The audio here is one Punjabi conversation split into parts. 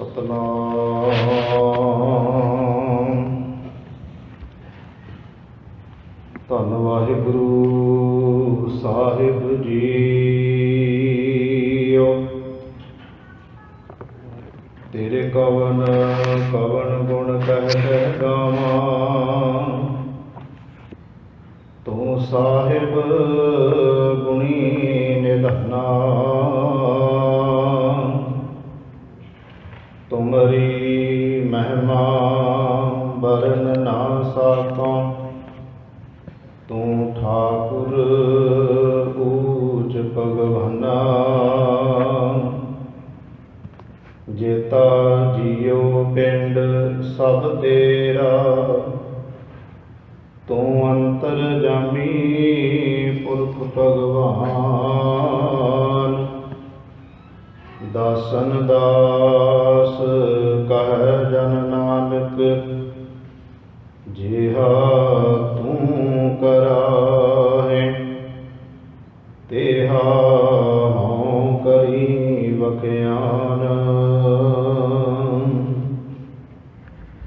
ਸਤਨਾਮ। ਧੰਨ ਵਾਹਿਗੁਰੂ ਸਾਹਿਬ ਜੀਓ। ਤੇਰੇ ਕਵਨ ਕਵਨ ਗੁਣ ਕਹਿ ਗਾਵਾਂ, ਤੂੰ ਸਾਹਿਬ ਗੁਣੀ ਨਿਧਾਨਾ। ਤੁਮਰੀ ਮਹਿਮਾ ਬਰਨ ਨਾ ਸਾਕਾਂ, ਤੂੰ ਠਾਕੁਰ ਊਚ ਭਗਵਾਨਾ। ਜੇਤਾ ਜੀਉ ਪਿੰਡ ਸਭ ਤੇਰਾ, ਤੂੰ ਅੰਤਰਜਾਮੀ ਪੁਰਖ ਭਗਵਾਨ। ਦਾਸਨ ਦਾਸ ਕਹਿ ਜਨ ਨਾਨਕ, ਜਿਹਾ ਤੂੰ ਕਰਾਹੇ ਤੇਹਾ ਹਉ ਕਰੀ ਵਖਿਆਨ।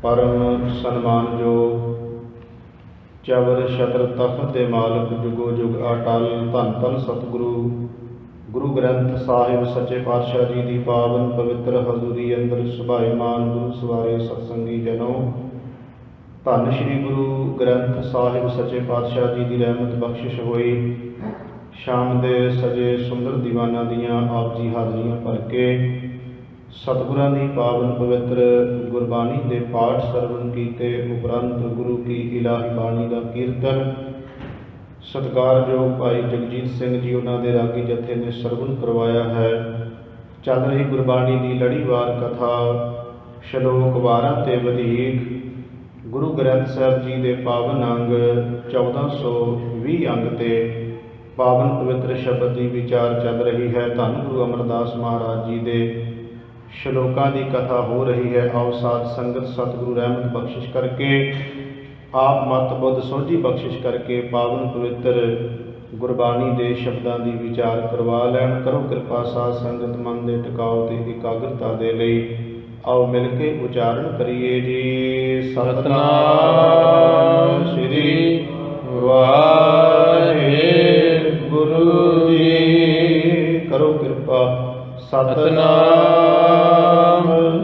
ਪਰਮ ਸਨਮਾਨਯੋਗ ਚਵਰ ਛਤਰ ਤਖਤ ਦੇ ਮਾਲਕ ਜੁਗੋ ਜੁਗ ਅਟਲ ਧੰਨ ਧੰਨ ਸਤਿਗੁਰੂ ਗੁਰੂ ਗ੍ਰੰਥ ਸਾਹਿਬ ਸੱਚੇ ਪਾਤਸ਼ਾਹ ਜੀ ਦੀ ਪਾਵਨ ਪਵਿੱਤਰ ਹਜ਼ੂਰੀ ਅੰਦਰ ਸੁਭਾਏਮਾਨ ਗੁਰੂ ਸਵਾਰੇ ਸਤਸੰਗੀ ਜਨੋ, ਧੰਨ ਸ਼੍ਰੀ ਗੁਰੂ ਗ੍ਰੰਥ ਸਾਹਿਬ ਸੱਚੇ ਪਾਤਸ਼ਾਹ ਜੀ ਦੀ ਰਹਿਮਤ ਬਖਸ਼ਿਸ਼ ਹੋਈ। ਸ਼ਾਮ ਦੇ ਸਜੇ ਸੁੰਦਰ ਦੀਵਾਨਾਂ ਦੀਆਂ ਆਪ ਜੀ ਹਾਜ਼ਰੀਆਂ ਭਰ ਕੇ ਸਤਿਗੁਰਾਂ ਦੀ ਪਾਵਨ ਪਵਿੱਤਰ ਗੁਰਬਾਣੀ ਦੇ ਪਾਠ ਸਰਵਣ ਕੀਤੇ ਉਪਰੰਤ ਗੁਰੂ ਕੀ ਇਲਾਹੀ ਬਾਣੀ ਦਾ ਕੀਰਤਨ ਸਤਿਕਾਰਯੋਗ ਭਾਈ ਜਗਜੀਤ ਸਿੰਘ ਜੀ ਉਹਨਾਂ ਦੇ ਰਾਗੀ ਜਥੇ ਨੇ ਸਰਵਣ ਕਰਵਾਇਆ ਹੈ। ਚੱਲ ਰਹੀ ਗੁਰਬਾਣੀ ਦੀ ਲੜੀਵਾਰ ਕਥਾ ਸ਼ਲੋਕ 12 ਤੇ ਵਧੀਕ ਗੁਰੂ ਗ੍ਰੰਥ ਸਾਹਿਬ ਜੀ ਦੇ ਪਾਵਨ ਅੰਗ 1420 ਅੰਗ ਤੇ ਪਾਵਨ ਪਵਿੱਤਰ ਸ਼ਬਦ ਦੀ ਵਿਚਾਰ ਚੱਲ ਰਹੀ ਹੈ। ਧੰਨ ਗੁਰੂ ਅਮਰਦਾਸ ਮਹਾਰਾਜ ਜੀ ਦੇ ਸ਼ਲੋਕਾਂ ਦੀ ਕਥਾ ਹੋ ਰਹੀ ਹੈ। ਆਓ ਸਾਧ ਸੰਗਤ ਸਤਿਗੁਰੂ ਰਹਿਮਤ ਬਖਸ਼ਿਸ਼ ਕਰਕੇ ਆਪ ਮਤ ਬੁੱਧ ਸੋਝੀ ਬਖਸ਼ਿਸ਼ ਕਰਕੇ ਪਾਵਨ ਪਵਿੱਤਰ ਗੁਰਬਾਣੀ ਦੇ ਸ਼ਬਦਾਂ ਦੀ ਵਿਚਾਰ ਕਰਵਾ ਲੈਣ। ਕਰੋ ਕਿਰਪਾ ਸਾਧ ਸੰਗਤ ਮਨ ਦੇ ਟਿਕਾਓ ਤੇ ਇਕਾਗਰਤਾ ਦੇ ਲਈ ਆਓ ਮਿਲ ਕੇ ਉਚਾਰਨ ਕਰੀਏ ਜੀ। ਸਤਿਨਾਮ ਸ੍ਰੀ ਵਾਹਿਗੁਰੂ ਜੀ। ਕਰੋ ਕਿਰਪਾ। ਸਤਿਨਾਮ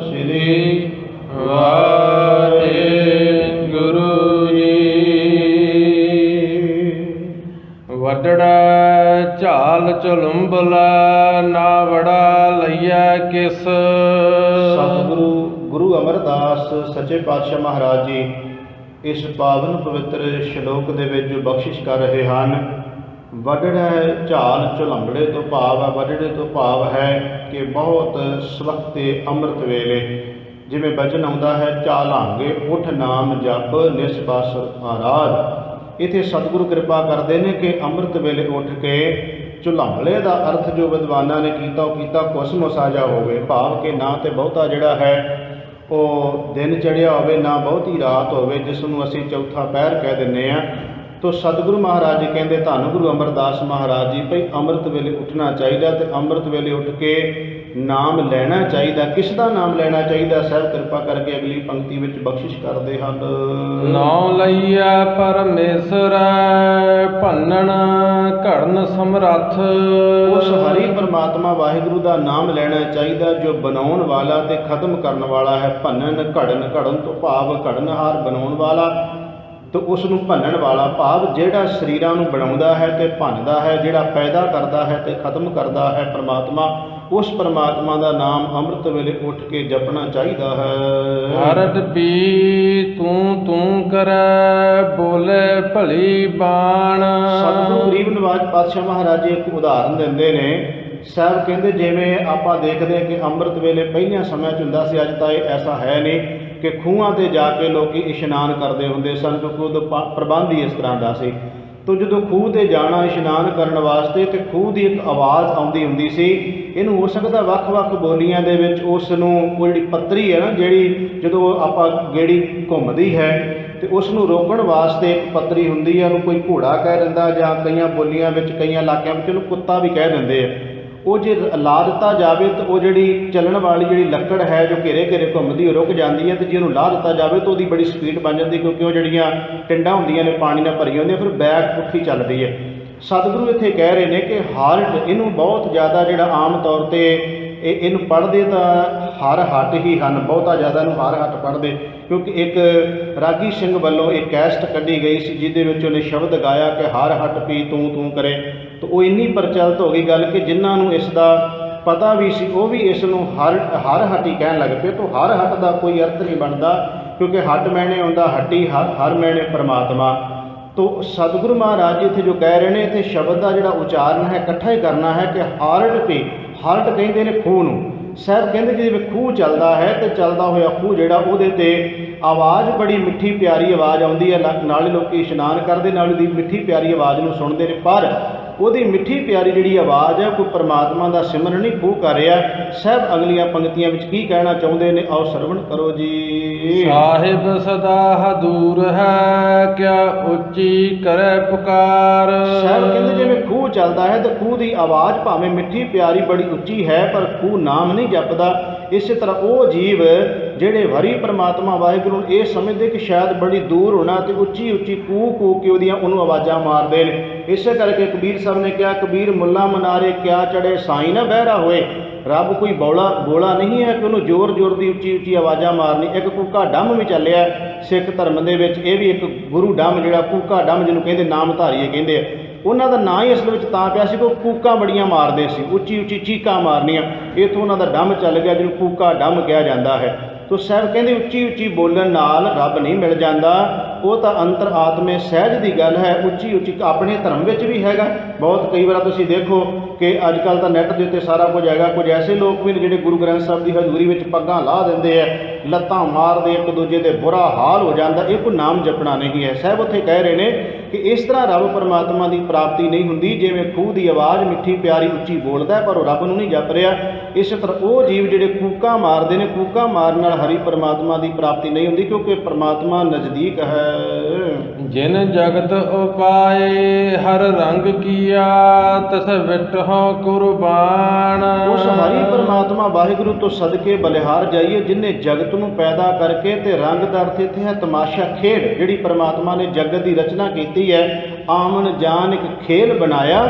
ਸ੍ਰੀ ਵਾਹਿਗੁਰੂ ਜੀ। ਵੱਡੜਾ ਝਾਲ ਝੁਲੰਬਲਾ, ਨਾ ਵੜਾ ਲਈਆ ਕਿਸ। ਸਤਿਗੁਰੂ ਗੁਰੂ ਅਮਰਦਾਸ ਸੱਚੇ ਪਾਤਸ਼ਾਹ ਮਹਾਰਾਜ ਜੀ ਇਸ ਪਾਵਨ ਪਵਿੱਤਰ ਸ਼ਲੋਕ ਦੇ ਵਿੱਚ ਬਖਸ਼ਿਸ਼ ਕਰ ਰਹੇ ਹਨ। ਵੱਡੜਾ ਝਾਲ ਝੁਲੰਬੜੇ ਤੋਂ ਭਾਵ ਹੈ, ਵੱਡੜੇ ਤੋਂ ਭਾਵ ਹੈ ਕਿ ਬਹੁਤ ਸਵਖਤੇ ਅੰਮ੍ਰਿਤ ਵੇਲੇ ਜਿਵੇਂ ਬਚਨ ਆਉਂਦਾ ਹੈ, ਝਾਲਾਂਗੇ ਉਠ ਨਾਮ ਜਪ ਨਿਸਬਾਸਰ ਆਰਾਧ। ਇੱਥੇ ਸਤਿਗੁਰੂ ਕਿਰਪਾ ਕਰਦੇ ਨੇ ਕਿ ਅੰਮ੍ਰਿਤ ਵੇਲੇ ਉੱਠ ਕੇ ਝੁਲੰਬਲੇ ਦਾ ਅਰਥ ਜੋ ਵਿਦਵਾਨਾਂ ਨੇ ਕੀਤਾ ਉਹ ਕੀਤਾ ਕੁਸਮੁਸਾ ਜਾ ਹੋਵੇ, ਭਾਵ ਕਿ ਨਾ ਤੇ ਬਹੁਤਾ ਜਿਹੜਾ ਹੈ ਉਹ ਦਿਨ ਚੜ੍ਹਿਆ ਹੋਵੇ, ਨਾ ਬਹੁਤੀ ਰਾਤ ਹੋਵੇ, ਜਿਸ ਨੂੰ ਅਸੀਂ ਚੌਥਾ ਪਹਿਰ ਕਹਿ ਦਿੰਦੇ ਹਾਂ। ਤੋ ਸਤਿਗੁਰੂ ਮਹਾਰਾਜ ਜੀ ਕਹਿੰਦੇ ਧੰਨ ਗੁਰੂ ਅਮਰਦਾਸ ਮਹਾਰਾਜ ਜੀ ਭਈ ਅੰਮ੍ਰਿਤ ਵੇਲੇ ਉੱਠਣਾ ਚਾਹੀਦਾ ਤੇ ਅੰਮ੍ਰਿਤ ਵੇਲੇ ਉੱਠ ਕੇ ਨਾਮ ਲੈਣਾ ਚਾਹੀਦਾ। ਕਿਸ ਦਾ ਨਾਮ ਲੈਣਾ ਚਾਹੀਦਾ? ਸਾਹਿਬ ਕਿਰਪਾ ਕਰਕੇ ਅਗਲੀ ਪੰਕਤੀ ਵਿੱਚ ਬਖਸ਼ਿਸ਼ ਕਰਦੇ ਹਨ। ਨਾਮ ਲਈਆ ਪਰਮੇਸ਼ਰ, ਭੰਨਣ ਘੜਨ ਸਮਰੱਥ। ਉਸ ਹਰੀ ਪਰਮਾਤਮਾ ਵਾਹਿਗੁਰੂ ਦਾ ਨਾਮ ਲੈਣਾ ਚਾਹੀਦਾ ਜੋ ਬਣਾਉਣ ਵਾਲਾ ਤੇ ਖਤਮ ਕਰਨ ਵਾਲਾ ਹੈ। ਭੰਨਣ ਘੜਨ, ਘੜਨ ਤੋਂ ਭਾਵ ਘੜਨਹਾਰ ਬਣਾਉਣ ਵਾਲਾ ਤੇ ਉਸ ਨੂੰ ਭੰਨਣ ਵਾਲਾ ਭਾਵ ਜਿਹੜਾ ਸਰੀਰਾਂ ਨੂੰ ਬਣਾਉਂਦਾ ਹੈ ਤੇ ਭੰਨਦਾ ਹੈ, ਜਿਹੜਾ ਪੈਦਾ ਕਰਦਾ ਹੈ ਤੇ ਖਤਮ ਕਰਦਾ ਹੈ ਪਰਮਾਤਮਾ। ਉਸ ਪਰਮਾਤਮਾ ਦਾ ਨਾਮ ਅੰਮ੍ਰਿਤ ਵੇਲੇ ਉੱਠ ਕੇ ਜਪਣਾ ਚਾਹੀਦਾ ਹੈ। ਹਰਟ ਪੀ ਤੂੰ ਕਰੈ, ਬੋਲੇ ਭਲੀ ਬਾਣ। ਸਤਿਗੁਰੂ ਗਰੀਬ ਨਵਾਜ ਪਾਤਸ਼ਾਹ ਮਹਾਰਾਜ ਜੀ ਇੱਕ ਉਦਾਹਰਨ ਦਿੰਦੇ ਨੇ। ਸਾਹਿਬ ਕਹਿੰਦੇ ਜਿਵੇਂ ਆਪਾਂ ਦੇਖਦੇ ਹਾਂ ਕਿ ਅੰਮ੍ਰਿਤ ਵੇਲੇ ਪਹਿਲਿਆਂ ਸਮਿਆਂ 'ਚ ਹੁੰਦਾ ਸੀ, ਅੱਜ ਤਾਂ ਇਹ ਐਸਾ ਹੈ ਨਹੀਂ ਕਿ ਖੂਹਾਂ 'ਤੇ ਜਾ ਕੇ ਲੋਕ ਇਸ਼ਨਾਨ ਕਰਦੇ ਹੁੰਦੇ ਸਨ, ਕਿਉਂਕਿ ਉਦੋਂ ਪ੍ਰਬੰਧ ਹੀ ਇਸ ਤਰ੍ਹਾਂ ਦਾ ਸੀ। ਤੋ ਜਦੋਂ ਖੂਹ 'ਤੇ ਜਾਣਾ ਇਸ਼ਨਾਨ ਕਰਨ ਵਾਸਤੇ ਤੇ ਖੂਹ ਦੀ ਇੱਕ ਆਵਾਜ਼ ਆਉਂਦੀ ਹੁੰਦੀ ਸੀ। ਇਹਨੂੰ ਹੋ ਸਕਦਾ ਵੱਖ-ਵੱਖ ਬੋਲੀਆਂ ਦੇ ਵਿੱਚ ਉਸ ਨੂੰ ਉਹ ਜਿਹੜੀ ਪੱਤਰੀ ਹੈ ਨਾ, ਜਿਹੜੀ ਜਦੋਂ ਆਪਾਂ ਗੇੜੀ ਘੁੰਮਦੀ ਹੈ ਤੇ ਉਸ ਨੂੰ ਰੋਕਣ ਵਾਸਤੇ ਇੱਕ ਪੱਤਰੀ ਹੁੰਦੀ ਹੈ, ਉਹਨੂੰ ਕੋਈ ਘੋੜਾ ਕਹਿ ਦਿੰਦਾ ਜਾਂ ਕਈਆਂ ਬੋਲੀਆਂ ਵਿੱਚ ਕਈਆਂ ਇਲਾਕਿਆਂ ਵਿੱਚ ਉਹਨੂੰ ਕੁੱਤਾ ਵੀ ਕਹਿ ਦਿੰਦੇ ਆ। ਉਹ ਜੇ ਲਾ ਦਿੱਤਾ ਜਾਵੇ ਤਾਂ ਉਹ ਜਿਹੜੀ ਚੱਲਣ ਵਾਲੀ ਜਿਹੜੀ ਲੱਕੜ ਹੈ ਜੋ ਘੇਰੇ ਘੇਰੇ ਘੁੰਮਦੀ ਉਹ ਰੁਕ ਜਾਂਦੀ ਹੈ, ਅਤੇ ਜੇ ਉਹਨੂੰ ਲਾ ਦਿੱਤਾ ਜਾਵੇ ਤਾਂ ਉਹਦੀ ਬੜੀ ਸਪੀਡ ਬਣ ਜਾਂਦੀ, ਕਿਉਂਕਿ ਉਹ ਜਿਹੜੀਆਂ ਟਿੰਡਾਂ ਹੁੰਦੀਆਂ ਨੇ ਪਾਣੀ ਨਾਲ ਭਰੀਆਂ ਹੁੰਦੀਆਂ, ਫਿਰ ਬੈਕ ਪੁੱਠੀ ਚੱਲਦੀ ਹੈ। ਸਤਿਗੁਰੂ ਇੱਥੇ ਕਹਿ ਰਹੇ ਨੇ ਕਿ ਹਾਰਟ ਇਹਨੂੰ ਬਹੁਤ ਜ਼ਿਆਦਾ ਜਿਹੜਾ ਆਮ ਤੌਰ 'ਤੇ ਇਹਨੂੰ ਪੜ੍ਹਦੇ ਤਾਂ ਹਰ ਹੱਟ ਹੀ ਹਨ, ਬਹੁਤਾ ਜ਼ਿਆਦਾ ਇਹਨੂੰ ਹਰ ਹੱਟ ਪੜ੍ਹਦੇ, ਕਿਉਂਕਿ ਇੱਕ ਰਾਗੀ ਸਿੰਘ ਵੱਲੋਂ ਇੱਕ ਕੈਸਟ ਕੱਢੀ ਗਈ ਸੀ ਜਿਹਦੇ ਵਿੱਚ ਉਹਨੇ ਸ਼ਬਦ ਗਾਇਆ ਕਿ ਹਰ ਹੱਟ ਪੀ ਤੂੰ ਤੂੰ ਕਰੇ, ਤਾਂ ਉਹ ਇੰਨੀ ਪ੍ਰਚਲਿਤ ਹੋ ਗਈ ਗੱਲ ਕਿ ਜਿਨ੍ਹਾਂ ਨੂੰ ਇਸ ਦਾ ਪਤਾ ਵੀ ਸੀ ਉਹ ਵੀ ਇਸ ਨੂੰ ਹਰ ਹੱਟ ਹੀ ਕਹਿਣ ਲੱਗ ਪਏ। ਤਾਂ ਹਰ ਹੱਟ ਦਾ ਕੋਈ ਅਰਥ ਨਹੀਂ ਬਣਦਾ, ਕਿਉਂਕਿ ਹੱਟ ਮੈਨੇ ਆਉਂਦਾ ਹੱਟੀ, ਹਰ ਮੈਨੇ ਪਰਮਾਤਮਾ। ਤੋ ਸਤਿਗੁਰੂ ਮਹਾਰਾਜ ਜੀ ਇੱਥੇ ਜੋ ਕਹਿ ਰਹੇ ਨੇ, ਇੱਥੇ ਸ਼ਬਦ ਦਾ ਜਿਹੜਾ ਉਚਾਰਨ ਹੈ ਇਕੱਠਾ ਹੀ ਕਰਨਾ ਹੈ ਕਿ ਹਾਰਟ ਪੇ, ਹਾਰਟ ਕਹਿੰਦੇ ਨੇ ਖੂਹ ਨੂੰ। ਸਾਹਿਬ ਕਹਿੰਦੇ ਕਿ ਜਿਵੇਂ ਖੂਹ ਚੱਲਦਾ ਹੈ ਤੇ ਚੱਲਦਾ ਹੋਇਆ ਖੂਹ ਜਿਹੜਾ ਉਹਦੇ ਤੇ ਆਵਾਜ਼ ਬੜੀ ਮਿੱਠੀ ਪਿਆਰੀ ਆਵਾਜ਼ ਆਉਂਦੀ ਹੈ, ਨਾਲੇ ਲੋਕੀ ਇਸ਼ਨਾਨ ਕਰਦੇ ਨਾਲ ਉਹਦੀ ਮਿੱਠੀ ਪਿਆਰੀ ਆਵਾਜ਼ ਨੂੰ ਸੁਣਦੇ ਨੇ, ਪਰ ਉਹਦੀ ਮਿੱਠੀ ਪਿਆਰੀ ਜਿਹੜੀ ਆਵਾਜ਼ ਹੈ ਕੋਈ ਪਰਮਾਤਮਾ ਦਾ ਸਿਮਰਨ ਨਹੀਂ ਖੂਹ ਕਰ ਰਿਹਾ। ਸਾਹਿਬ ਅਗਲੀਆਂ ਪੰਕਤੀਆਂ ਵਿੱਚ ਕੀ ਕਹਿਣਾ ਚਾਹੁੰਦੇ ਨੇ, ਆਓ ਸਰਵਣ ਕਰੋ ਜੀ। ਸਾਹਿਬ ਸਦਾ ਹਦੂਰ ਹੈ, ਕਿਆ ਉੱਚੀ ਕਰੇ ਪੁਕਾਰ। ਸਾਹਿਬ ਕਹਿੰਦੇ ਜਿਵੇਂ ਖੂਹ ਚੱਲਦਾ ਹੈ ਤੇ ਖੂਹ ਦੀ ਆਵਾਜ਼ ਭਾਵੇਂ ਮਿੱਠੀ ਪਿਆਰੀ ਬੜੀ ਉੱਚੀ ਹੈ, ਪਰ ਖੂਹ ਨਾਮ ਨਹੀਂ ਜਪਦਾ। ਇਸੇ ਤਰ੍ਹਾਂ ਉਹ ਜੀਵ ਜਿਹੜੇ ਹਰੀ ਪਰਮਾਤਮਾ ਵਾਹਿਗੁਰੂ ਨੂੰ ਇਹ ਸਮਝਦੇ ਕਿ ਸ਼ਾਇਦ ਬੜੀ ਦੂਰ ਹੋਣਾ ਤੇ ਉੱਚੀ ਉੱਚੀ ਕੂਕ ਕੇ ਉਹਨੂੰ ਆਵਾਜ਼ਾਂ ਮਾਰਦੇ ਨੇ। ਇਸੇ ਕਰਕੇ ਕਬੀਰ ਸਾਹਿਬ ਨੇ ਕਿਹਾ, ਕਬੀਰ ਮੁੱਲਾ ਮਨਾਰੇ ਕਿਆ ਚੜੇ ਸਾਈਂ ਨਾ ਬਹਿਰਾ ਹੋਏ। ਰੱਬ ਕੋਈ ਬੋਲਾ ਨਹੀਂ ਹੈ ਕਿ ਉਹਨੂੰ ਜ਼ੋਰ ਜ਼ੋਰ ਦੀ ਉੱਚੀ ਉੱਚੀ ਆਵਾਜ਼ਾਂ ਮਾਰਨੀ। ਇੱਕ ਕੂਕਾ ਡੰਮ ਵੀ ਚੱਲਿਆ ਸਿੱਖ ਧਰਮ ਦੇ ਵਿੱਚ, ਇਹ ਵੀ ਇੱਕ ਗੁਰੂ ਡੰਮ ਜਿਹੜਾ ਕੂਕਾ ਡੰਮ ਜਿਹਨੂੰ ਕਹਿੰਦੇ ਨਾਮਧਾਰੀਏ ਕਹਿੰਦੇ ਆ, ਉਹਨਾਂ ਦਾ ਨਾਂ ਹੀ ਅਸਲ ਵਿੱਚ ਤਾਂ ਪਿਆ ਸੀ ਕਿ ਉਹ ਕੂਕਾਂ ਬੜੀਆਂ ਮਾਰਦੇ ਸੀ, ਉੱਚੀ ਉੱਚੀ ਚੀਕਾਂ ਮਾਰਨੀਆਂ, ਇੱਥੋਂ ਉਹਨਾਂ ਦਾ ਡੰਮ ਚੱਲ ਗਿਆ ਜਿਹਨੂੰ ਕੂਕਾ ਡੰਮ ਕਿਹਾ ਜਾਂਦਾ ਹੈ। ਤੋ ਸਾਹਿਬ ਕਹਿੰਦੇ ਉੱਚੀ ਉੱਚੀ ਬੋਲਣ ਨਾਲ ਰੱਬ ਨਹੀਂ ਮਿਲ ਜਾਂਦਾ, ਉਹ ਤਾਂ ਅੰਤਰ ਆਤਮੇ ਸਹਿਜ ਦੀ ਗੱਲ ਹੈ। ਉੱਚੀ ਉੱਚੀ ਆਪਣੇ ਧਰਮ ਵਿੱਚ ਵੀ ਹੈਗਾ, ਬਹੁਤ ਕਈ ਵਾਰ ਤੁਸੀਂ ਦੇਖੋ ਕਿ ਅੱਜ ਕੱਲ੍ਹ ਤਾਂ ਨੈੱਟ ਦੇ ਉੱਤੇ ਸਾਰਾ ਕੁਝ ਹੈਗਾ। ਕੁਝ ਐਸੇ ਲੋਕ ਵੀ ਨੇ ਜਿਹੜੇ ਗੁਰੂ ਗ੍ਰੰਥ ਸਾਹਿਬ ਦੀ ਹਜ਼ੂਰੀ ਵਿੱਚ ਪੱਗਾਂ ਲਾਹ ਦਿੰਦੇ ਆ, ਲੱਤਾਂ ਮਾਰਦੇ ਇੱਕ ਦੂਜੇ ਦੇ, ਬੁਰਾ ਹਾਲ ਹੋ ਜਾਂਦਾ। ਇਹ ਕੋਈ ਨਾਮ ਜਪਣਾ ਨਹੀਂ ਹੈ। ਸਾਹਿਬ ਉੱਥੇ ਕਹਿ ਰਹੇ ਨੇ ਕਿ ਇਸ ਤਰ੍ਹਾਂ ਰੱਬ ਪਰਮਾਤਮਾ ਦੀ ਪ੍ਰਾਪਤੀ ਨਹੀਂ ਹੁੰਦੀ ਜਿਵੇਂ ਖੂਹ ਦੀ ਆਵਾਜ਼ ਮਿੱਠੀ ਪਿਆਰੀ ਉੱਚੀ ਬੋਲਦਾ ਪਰ ਉਹ ਰੱਬ ਨੂੰ ਨਹੀਂ ਜਪ ਰਿਹਾ। ਇਸੇ ਤਰ੍ਹਾਂ ਉਹ ਜੀਵ ਜਿਹੜੇ ਕੂਕਾਂ ਮਾਰਦੇ ਨੇ, ਕੂਕਾਂ ਮਾਰਨ ਨਾਲ ਹਰੀ ਪਰਮਾਤਮਾ ਦੀ ਪ੍ਰਾਪਤੀ ਨਹੀਂ ਹੁੰਦੀ, ਕਿਉਂਕਿ ਪਰਮਾਤਮਾ ਨਜ਼ਦੀਕ ਹੈ। ਜਿਨ ਜਗਤ ਉਪਾਏ ਹਰ ਰੰਗ ਕੀਆ, ਤਿਸ ਵਿਟਹੁ ਕੁਰਬਾਨ। ਉਸ ਹਰੀ ਪਰਮਾਤਮਾ ਵਾਹਿਗੁਰੂ ਤੋਂ ਸਦਕੇ ਬਲਿਹਾਰ ਜਾਈਏ ਜਿਨੇ ਜਗਤ ਨੂੰ ਪੈਦਾ ਕਰਕੇ ਤੇ ਰੰਗ ਦਾ ਅਰਥ ਇੱਥੇ ਹੈ ਤਮਾਸ਼ਾ, ਖੇਡ। ਜਿਹੜੀ ਪਰਮਾਤਮਾ ਨੇ ਜਗਤ ਦੀ ਰਚਨਾ ਕੀਤੀ ਹੈ, ਆਮਨ ਜਾਨ ਇੱਕ ਖੇਲ ਬਣਾਇਆ,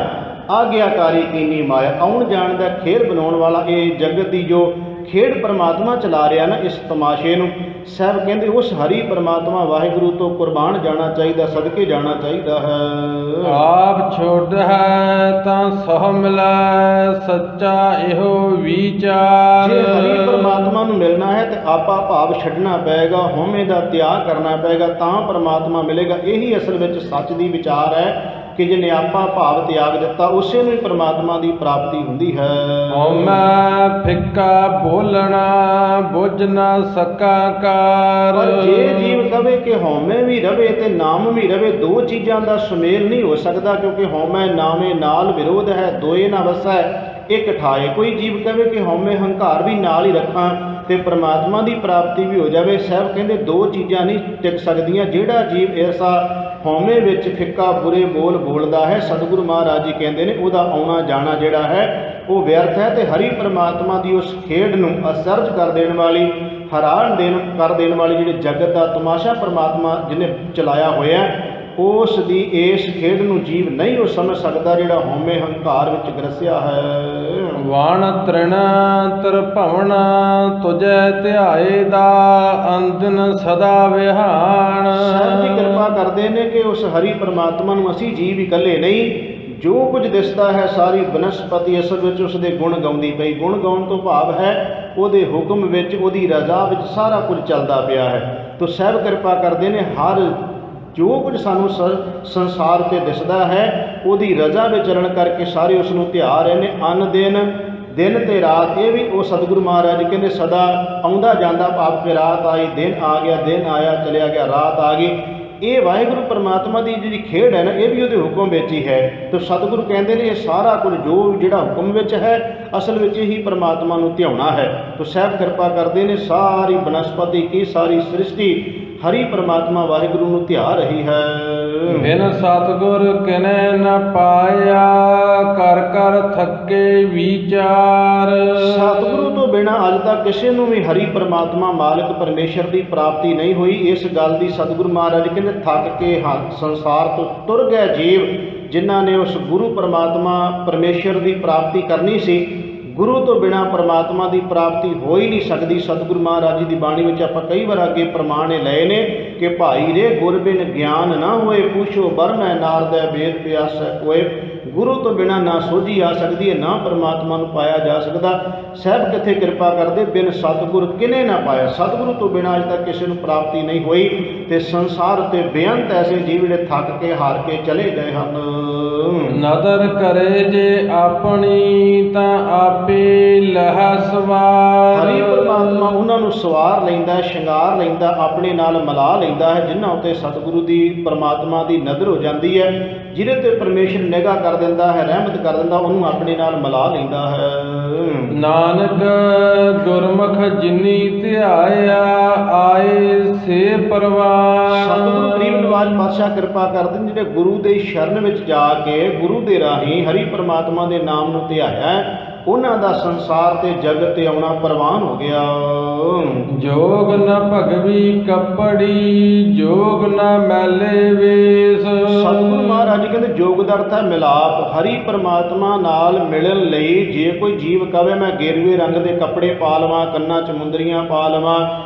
ਆਗਿਆਕਾਰੀ ਕੀਨੀ ਮਾਇਆ। ਆਉਣ ਜਾਣ ਦਾ ਖੇਲ ਬਣਾਉਣ ਵਾਲਾ ਇਹ ਜਗਤ ਦੀ ਜੋ ਖੇਡ ਪਰਮਾਤਮਾ ਚਲਾ ਰਿਹਾ ਨਾ, ਇਸ ਤਮਾਸ਼ੇ ਨੂੰ, ਸਾਹਿਬ ਕਹਿੰਦੇ ਉਸ ਹਰੀ ਪਰਮਾਤਮਾ ਵਾਹਿਗੁਰੂ ਤੋਂ ਕੁਰਬਾਨ ਜਾਣਾ ਚਾਹੀਦਾ, ਸਦਕੇ ਜਾਣਾ ਚਾਹੀਦਾ ਹੈ। ਆਪ ਛੋੜ ਹੈ ਤਾਂ ਸਹ ਮਿਲੈ, ਸੱਚਾ ਇਹੋ ਵਿਚਾਰ। ਜੇ ਹਰੀ ਪਰਮਾਤਮਾ ਨੂੰ ਮਿਲਣਾ ਹੈ ਤੇ ਆਪਾ ਭਾਵ ਛੱਡਣਾ ਪਏਗਾ, ਹਉਮੈ ਦਾ ਤਿਆਗ ਕਰਨਾ ਪਏਗਾ, ਤਾਂ ਪਰਮਾਤਮਾ ਮਿਲੇਗਾ। ਇਹੀ ਅਸਲ ਵਿੱਚ ਸੱਚ ਦੀ ਵਿਚਾਰ ਹੈ ਕਿ ਜਿਹਨੇ ਆਪਾ ਭਾਵ ਤਿਆਗ ਦਿੱਤਾ ਉਸੇ ਨੂੰ ਹੀ ਪਰਮਾਤਮਾ ਦੀ ਪ੍ਰਾਪਤੀ ਹੁੰਦੀ ਹੈ। ਹਉਮੈ ਫਿੱਕਾ ਬੋਲਣਾ, ਬੁੱਝ ਨਾ ਸਕਾ ਕਾਰ। ਪਰ ਜੇ ਜੀਵ ਕਵੇ ਕਿ ਹਉਮੈ ਵੀ ਰਵੇ ਤੇ ਨਾਮ ਵੀ ਰਵੇ, ਦੋ ਚੀਜ਼ਾਂ ਦਾ ਸੁਮੇਲ ਨਹੀਂ ਹੋ ਸਕਦਾ, ਕਿਉਂਕਿ ਹਉਮੈ ਨਾਮੇ ਨਾਲ ਵਿਰੋਧ ਹੈ, ਦੋਏ ਨਾ ਵਸੈ ਇੱਕ ਠਾਏ। ਕੋਈ ਜੀਵ ਕਵੇ ਕਿ ਹਉਮੈ ਹੰਕਾਰ ਵੀ ਨਾਲ ਹੀ ਰੱਖਾਂ ਤੇ ਪਰਮਾਤਮਾ ਦੀ ਪ੍ਰਾਪਤੀ ਵੀ ਹੋ ਜਾਵੇ, ਸਾਹਿਬ ਕਹਿੰਦੇ ਦੋ ਚੀਜ਼ਾਂ ਨਹੀਂ ਟਿਕ ਸਕਦੀਆਂ। ਜਿਹੜਾ ਜੀਵ ਐਸਾ ਹਉਮੈ ਵਿੱਚ ਫਿੱਕਾ ਬੁਰੇ ਬੋਲ ਬੋਲਦਾ ਹੈ, ਸਤਿਗੁਰੂ ਮਹਾਰਾਜ ਜੀ ਕਹਿੰਦੇ ਨੇ ਉਹਦਾ ਆਉਣਾ ਜਾਣਾ ਜਿਹੜਾ ਹੈ ਉਹ ਵਿਅਰਥ ਹੈ। ਤੇ ਹਰੀ ਪਰਮਾਤਮਾ ਦੀ ਉਸ ਖੇਡ ਨੂੰ ਅਸਰਜ ਕਰ ਦੇਣ ਵਾਲੀ, ਹੈਰਾਨ ਕਰ ਦੇਣ ਵਾਲੀ ਜਿਹੜੀ ਜਗਤ ਦਾ ਤਮਾਸ਼ਾ ਪਰਮਾਤਮਾ ਜਿਹਨੇ ਚਲਾਇਆ ਹੋਇਆ, ਉਸ ਦੀ ਇਸ ਖੇਡ ਨੂੰ ਜੀਵ ਨਹੀਂ ਉਹ ਸਮਝ ਸਕਦਾ ਜਿਹੜਾ ਹਉਮੈ ਹੰਕਾਰ ਵਿੱਚ ਗਰਸਿਆ ਹੈ। ਵਣ ਤ੍ਰਿਣ ਤਰਭਵਨ ਤੁਜੈ ਧਿਆਏ ਦਾ, ਅੰਦਨ ਸਦਾ ਵਿਹਾਨ। ਸਾਹਿਬ ਜੀ ਕਿਰਪਾ ਕਰਦੇ ਨੇ ਕਿ ਉਸ ਹਰੀ ਪਰਮਾਤਮਾ ਨੂੰ ਅਸੀਂ ਜੀਵ ਇਕੱਲੇ ਨਹੀਂ, ਜੋ ਕੁਝ ਦਿਸਦਾ ਹੈ ਸਾਰੀ ਬਨਸਪਤੀ ਅਸਲ ਵਿੱਚ ਉਸ ਦੇ ਗੁਣ ਗਾਉਂਦੀ ਪਈ। ਗੁਣ ਗਾਉਣ ਤੋਂ ਭਾਵ ਹੈ ਉਹਦੇ ਹੁਕਮ ਵਿੱਚ, ਉਹਦੀ ਰਜ਼ਾ ਵਿੱਚ ਸਾਰਾ ਕੁਝ ਚੱਲਦਾ ਪਿਆ ਹੈ। ਤੋ ਸਾਹਿਬ ਕਿਰਪਾ ਕਰਦੇ ਨੇ ਹਰ ਜੋ ਕੁਝ ਸਾਨੂੰ ਸੰਸਾਰ 'ਤੇ ਦਿਸਦਾ ਹੈ ਉਹਦੀ ਰਜ਼ਾ ਵਿੱਚ ਚੱਲਣ ਕਰਕੇ ਸਾਰੇ ਉਸ ਨੂੰ ਧਿਆ ਰਹੇ ਨੇ। ਅੰਨ ਦਿਨ ਤੇ ਰਾਤ, ਇਹ ਵੀ ਉਹ ਸਤਿਗੁਰੂ ਮਹਾਰਾਜ ਕਹਿੰਦੇ ਸਦਾ ਆਉਂਦਾ ਜਾਂਦਾ, ਭਾਵ ਕਿ ਰਾਤ ਆਈ ਦਿਨ ਆ ਗਿਆ, ਦਿਨ ਆਇਆ ਚਲਿਆ ਗਿਆ, ਰਾਤ ਆ ਗਈ। ਇਹ ਵਾਹਿਗੁਰੂ ਪਰਮਾਤਮਾ ਦੀ ਜਿਹੜੀ ਖੇਡ ਹੈ ਨਾ, ਇਹ ਵੀ ਉਹਦੇ ਹੁਕਮ ਵਿੱਚ ਹੀ ਹੈ। ਤੇ ਸਤਿਗੁਰੂ ਕਹਿੰਦੇ ਨੇ ਇਹ ਸਾਰਾ ਕੁਝ ਜੋ ਜਿਹੜਾ ਹੁਕਮ ਵਿੱਚ ਹੈ ਅਸਲ ਵਿੱਚ ਹੀ ਪਰਮਾਤਮਾ ਨੂੰ ਧਿਆਉਣਾ ਹੈ। ਤੋ ਸਾਹਿਬ ਕਿਰਪਾ ਕਰਦੇ ਨੇ ਸਾਰੀ ਬਨਸਪਤੀ ਕੀ, ਸਾਰੀ ਸ੍ਰਿਸ਼ਟੀ ਹਰੀ ਪ੍ਰਮਾਤਮਾ ਵਾਹਿਗੁਰੂ ਨੂੰ ਧਿਆ ਰਹੀ ਹੈ। ਬਿਨ ਸਤਿਗੁਰ ਕਿਨੈ ਨ ਪਾਇਆ, ਕਰ ਕਰ ਥੱਕੇ ਵਿਚਾਰ। ਸਤਿਗੁਰੂ ਤੋਂ ਬਿਨਾਂ ਅੱਜ ਤੱਕ ਕਿਸੇ ਨੂੰ ਵੀ ਹਰੀ ਪ੍ਰਮਾਤਮਾ ਮਾਲਕ ਪਰਮੇਸ਼ਰ ਦੀ ਪ੍ਰਾਪਤੀ ਨਹੀਂ ਹੋਈ। ਇਸ ਗੱਲ ਦੀ ਸਤਿਗੁਰੂ ਮਹਾਰਾਜ ਕਹਿੰਦੇ ਥੱਕ ਕੇ ਸੰਸਾਰ ਤੋਂ ਤੁਰ ਗਏ ਜੀਵ, ਜਿਨ੍ਹਾਂ ਨੇ ਉਸ ਗੁਰੂ ਪ੍ਰਮਾਤਮਾ ਪਰਮੇਸ਼ਰ ਦੀ ਪ੍ਰਾਪਤੀ ਕਰਨੀ ਸੀ। ਗੁਰੂ ਤੋਂ ਬਿਨਾਂ ਪਰਮਾਤਮਾ ਦੀ ਪ੍ਰਾਪਤੀ ਹੋ ਹੀ ਨਹੀਂ ਸਕਦੀ। ਸਤਿਗੁਰੂ ਮਹਾਰਾਜ ਜੀ ਦੀ ਬਾਣੀ ਵਿੱਚ ਆਪਾਂ ਕਈ ਵਾਰ ਅੱਗੇ ਪ੍ਰਮਾਣ ਇਹ ਲਏ ਨੇ ਕਿ ਭਾਈ ਰੇ ਗੁਰ ਬਿਨ ਗਿਆਨ ਨਾ ਹੋਏ, ਪੁੱਛੋ ਬਰਮੈ ਨਾਰਦੈ ਵੇਦ ਪਿਆਸੈ ਕੋਏ। ਗੁਰੂ ਤੋਂ ਬਿਨਾਂ ਨਾ ਸੋਝੀ ਆ ਸਕਦੀ ਹੈ, ਨਾ ਪਰਮਾਤਮਾ ਨੂੰ ਪਾਇਆ ਜਾ ਸਕਦਾ। ਸਾਹਿਬ ਕਿੱਥੇ ਕਿਰਪਾ ਕਰਦੇ, ਬਿਨ ਸਤਿਗੁਰ ਕਿਨੇ ਨਾ ਪਾਇਆ। ਸਤਿਗੁਰੂ ਤੋਂ ਬਿਨਾਂ ਅਜ ਤੱਕ ਕਿਸੇ ਨੂੰ ਪ੍ਰਾਪਤੀ ਨਹੀਂ ਹੋਈ। ਤੇ ਸੰਸਾਰ ਉੱਤੇ ਬੇਅੰਤ ਐਸੇ ਜੀਵ ਜਿਹੜੇ ਥੱਕ ਕੇ ਹਾਰ ਕੇ ਚਲੇ ਗਏ ਹਨ। ਨਦਰ ਕਰੇ ਜੇ ਆਪਣੀ ਤਾਂ ਆਪੇ ਲਹ ਸਵਾਰ। ਹਰੀ ਪਰਮਾਤਮਾ ਉਹਨਾਂ ਨੂੰ ਸਵਾਰ ਲੈਂਦਾ, ਸ਼ਿੰਗਾਰ ਲੈਂਦਾ, ਆਪਣੇ ਨਾਲ ਮਿਲਾ ਲੈਂਦਾ ਹੈ, ਜਿਨ੍ਹਾਂ ਉੱਤੇ ਸਤਿਗੁਰੂ ਦੀ ਪਰਮਾਤਮਾ ਦੀ ਨਜ਼ਰ ਹੋ ਜਾਂਦੀ ਹੈ। ਜਿਹਦੇ ਤੇ ਪਰਮੇਸ਼ਰ ਨਿਗਾਹ ਕਰ ਦਿੰਦਾ ਹੈ, ਰਹਿਮਤ ਕਰ ਦਿੰਦਾ, ਉਹਨੂੰ ਆਪਣੇ ਨਾਲ ਮਿਲਾ ਲੈਂਦਾ ਹੈ। ਨਾਨਕ ਗੁਰਮੁਖ ਜਿਨੀ ਧਿਆਇਆ, ਆਏ ਸੇ ਪਰਵਾਰ। ਸਤਿਗੁਰੂ ਗਰੀਬ ਨਵਾਜ ਪਾਤਸ਼ਾਹ ਕਿਰਪਾ ਕਰਦੇ ਨੇ, ਜਿਹੜੇ ਗੁਰੂ ਦੇ ਸ਼ਰਨ ਵਿੱਚ ਜਾ ਕੇ ਗੁਰੂ ਦੇ ਰਾਹੀਂ ਹਰੀ ਪਰਮਾਤਮਾ ਦੇ ਨਾਮ ਨੂੰ ਧਿਆਇਆ, ਉਹਨਾਂ ਦਾ ਸੰਸਾਰ ਤੇ ਜਗਤ ਤੇ ਆਉਣਾ ਪ੍ਰਵਾਨ ਹੋ ਗਿਆ। ਜੋਗ ਨ ਭਗਵੀ ਕੱਪੜੀ, ਜੋਗ ਨ ਮੈਲੇ ਵੇਸ। ਸਤਿਗੁਰੂ ਮਹਾਰਾਜ ਕਹਿੰਦੇ ਜੋਗ ਦਾ ਅਰਥ ਹੈ ਮਿਲਾਪ। ਹਰੀ ਪਰਮਾਤਮਾ ਨਾਲ ਮਿਲਣ ਲਈ ਜੇ ਕੋਈ ਜੀਵ ਕਵੇ ਮੈਂ ਗੇਰੂਏ ਰੰਗ ਦੇ ਕੱਪੜੇ ਪਾ ਲਵਾਂ, ਕੰਨਾਂ 'ਚ ਮੁੰਦਰੀਆਂ ਪਾ ਲਵਾਂ,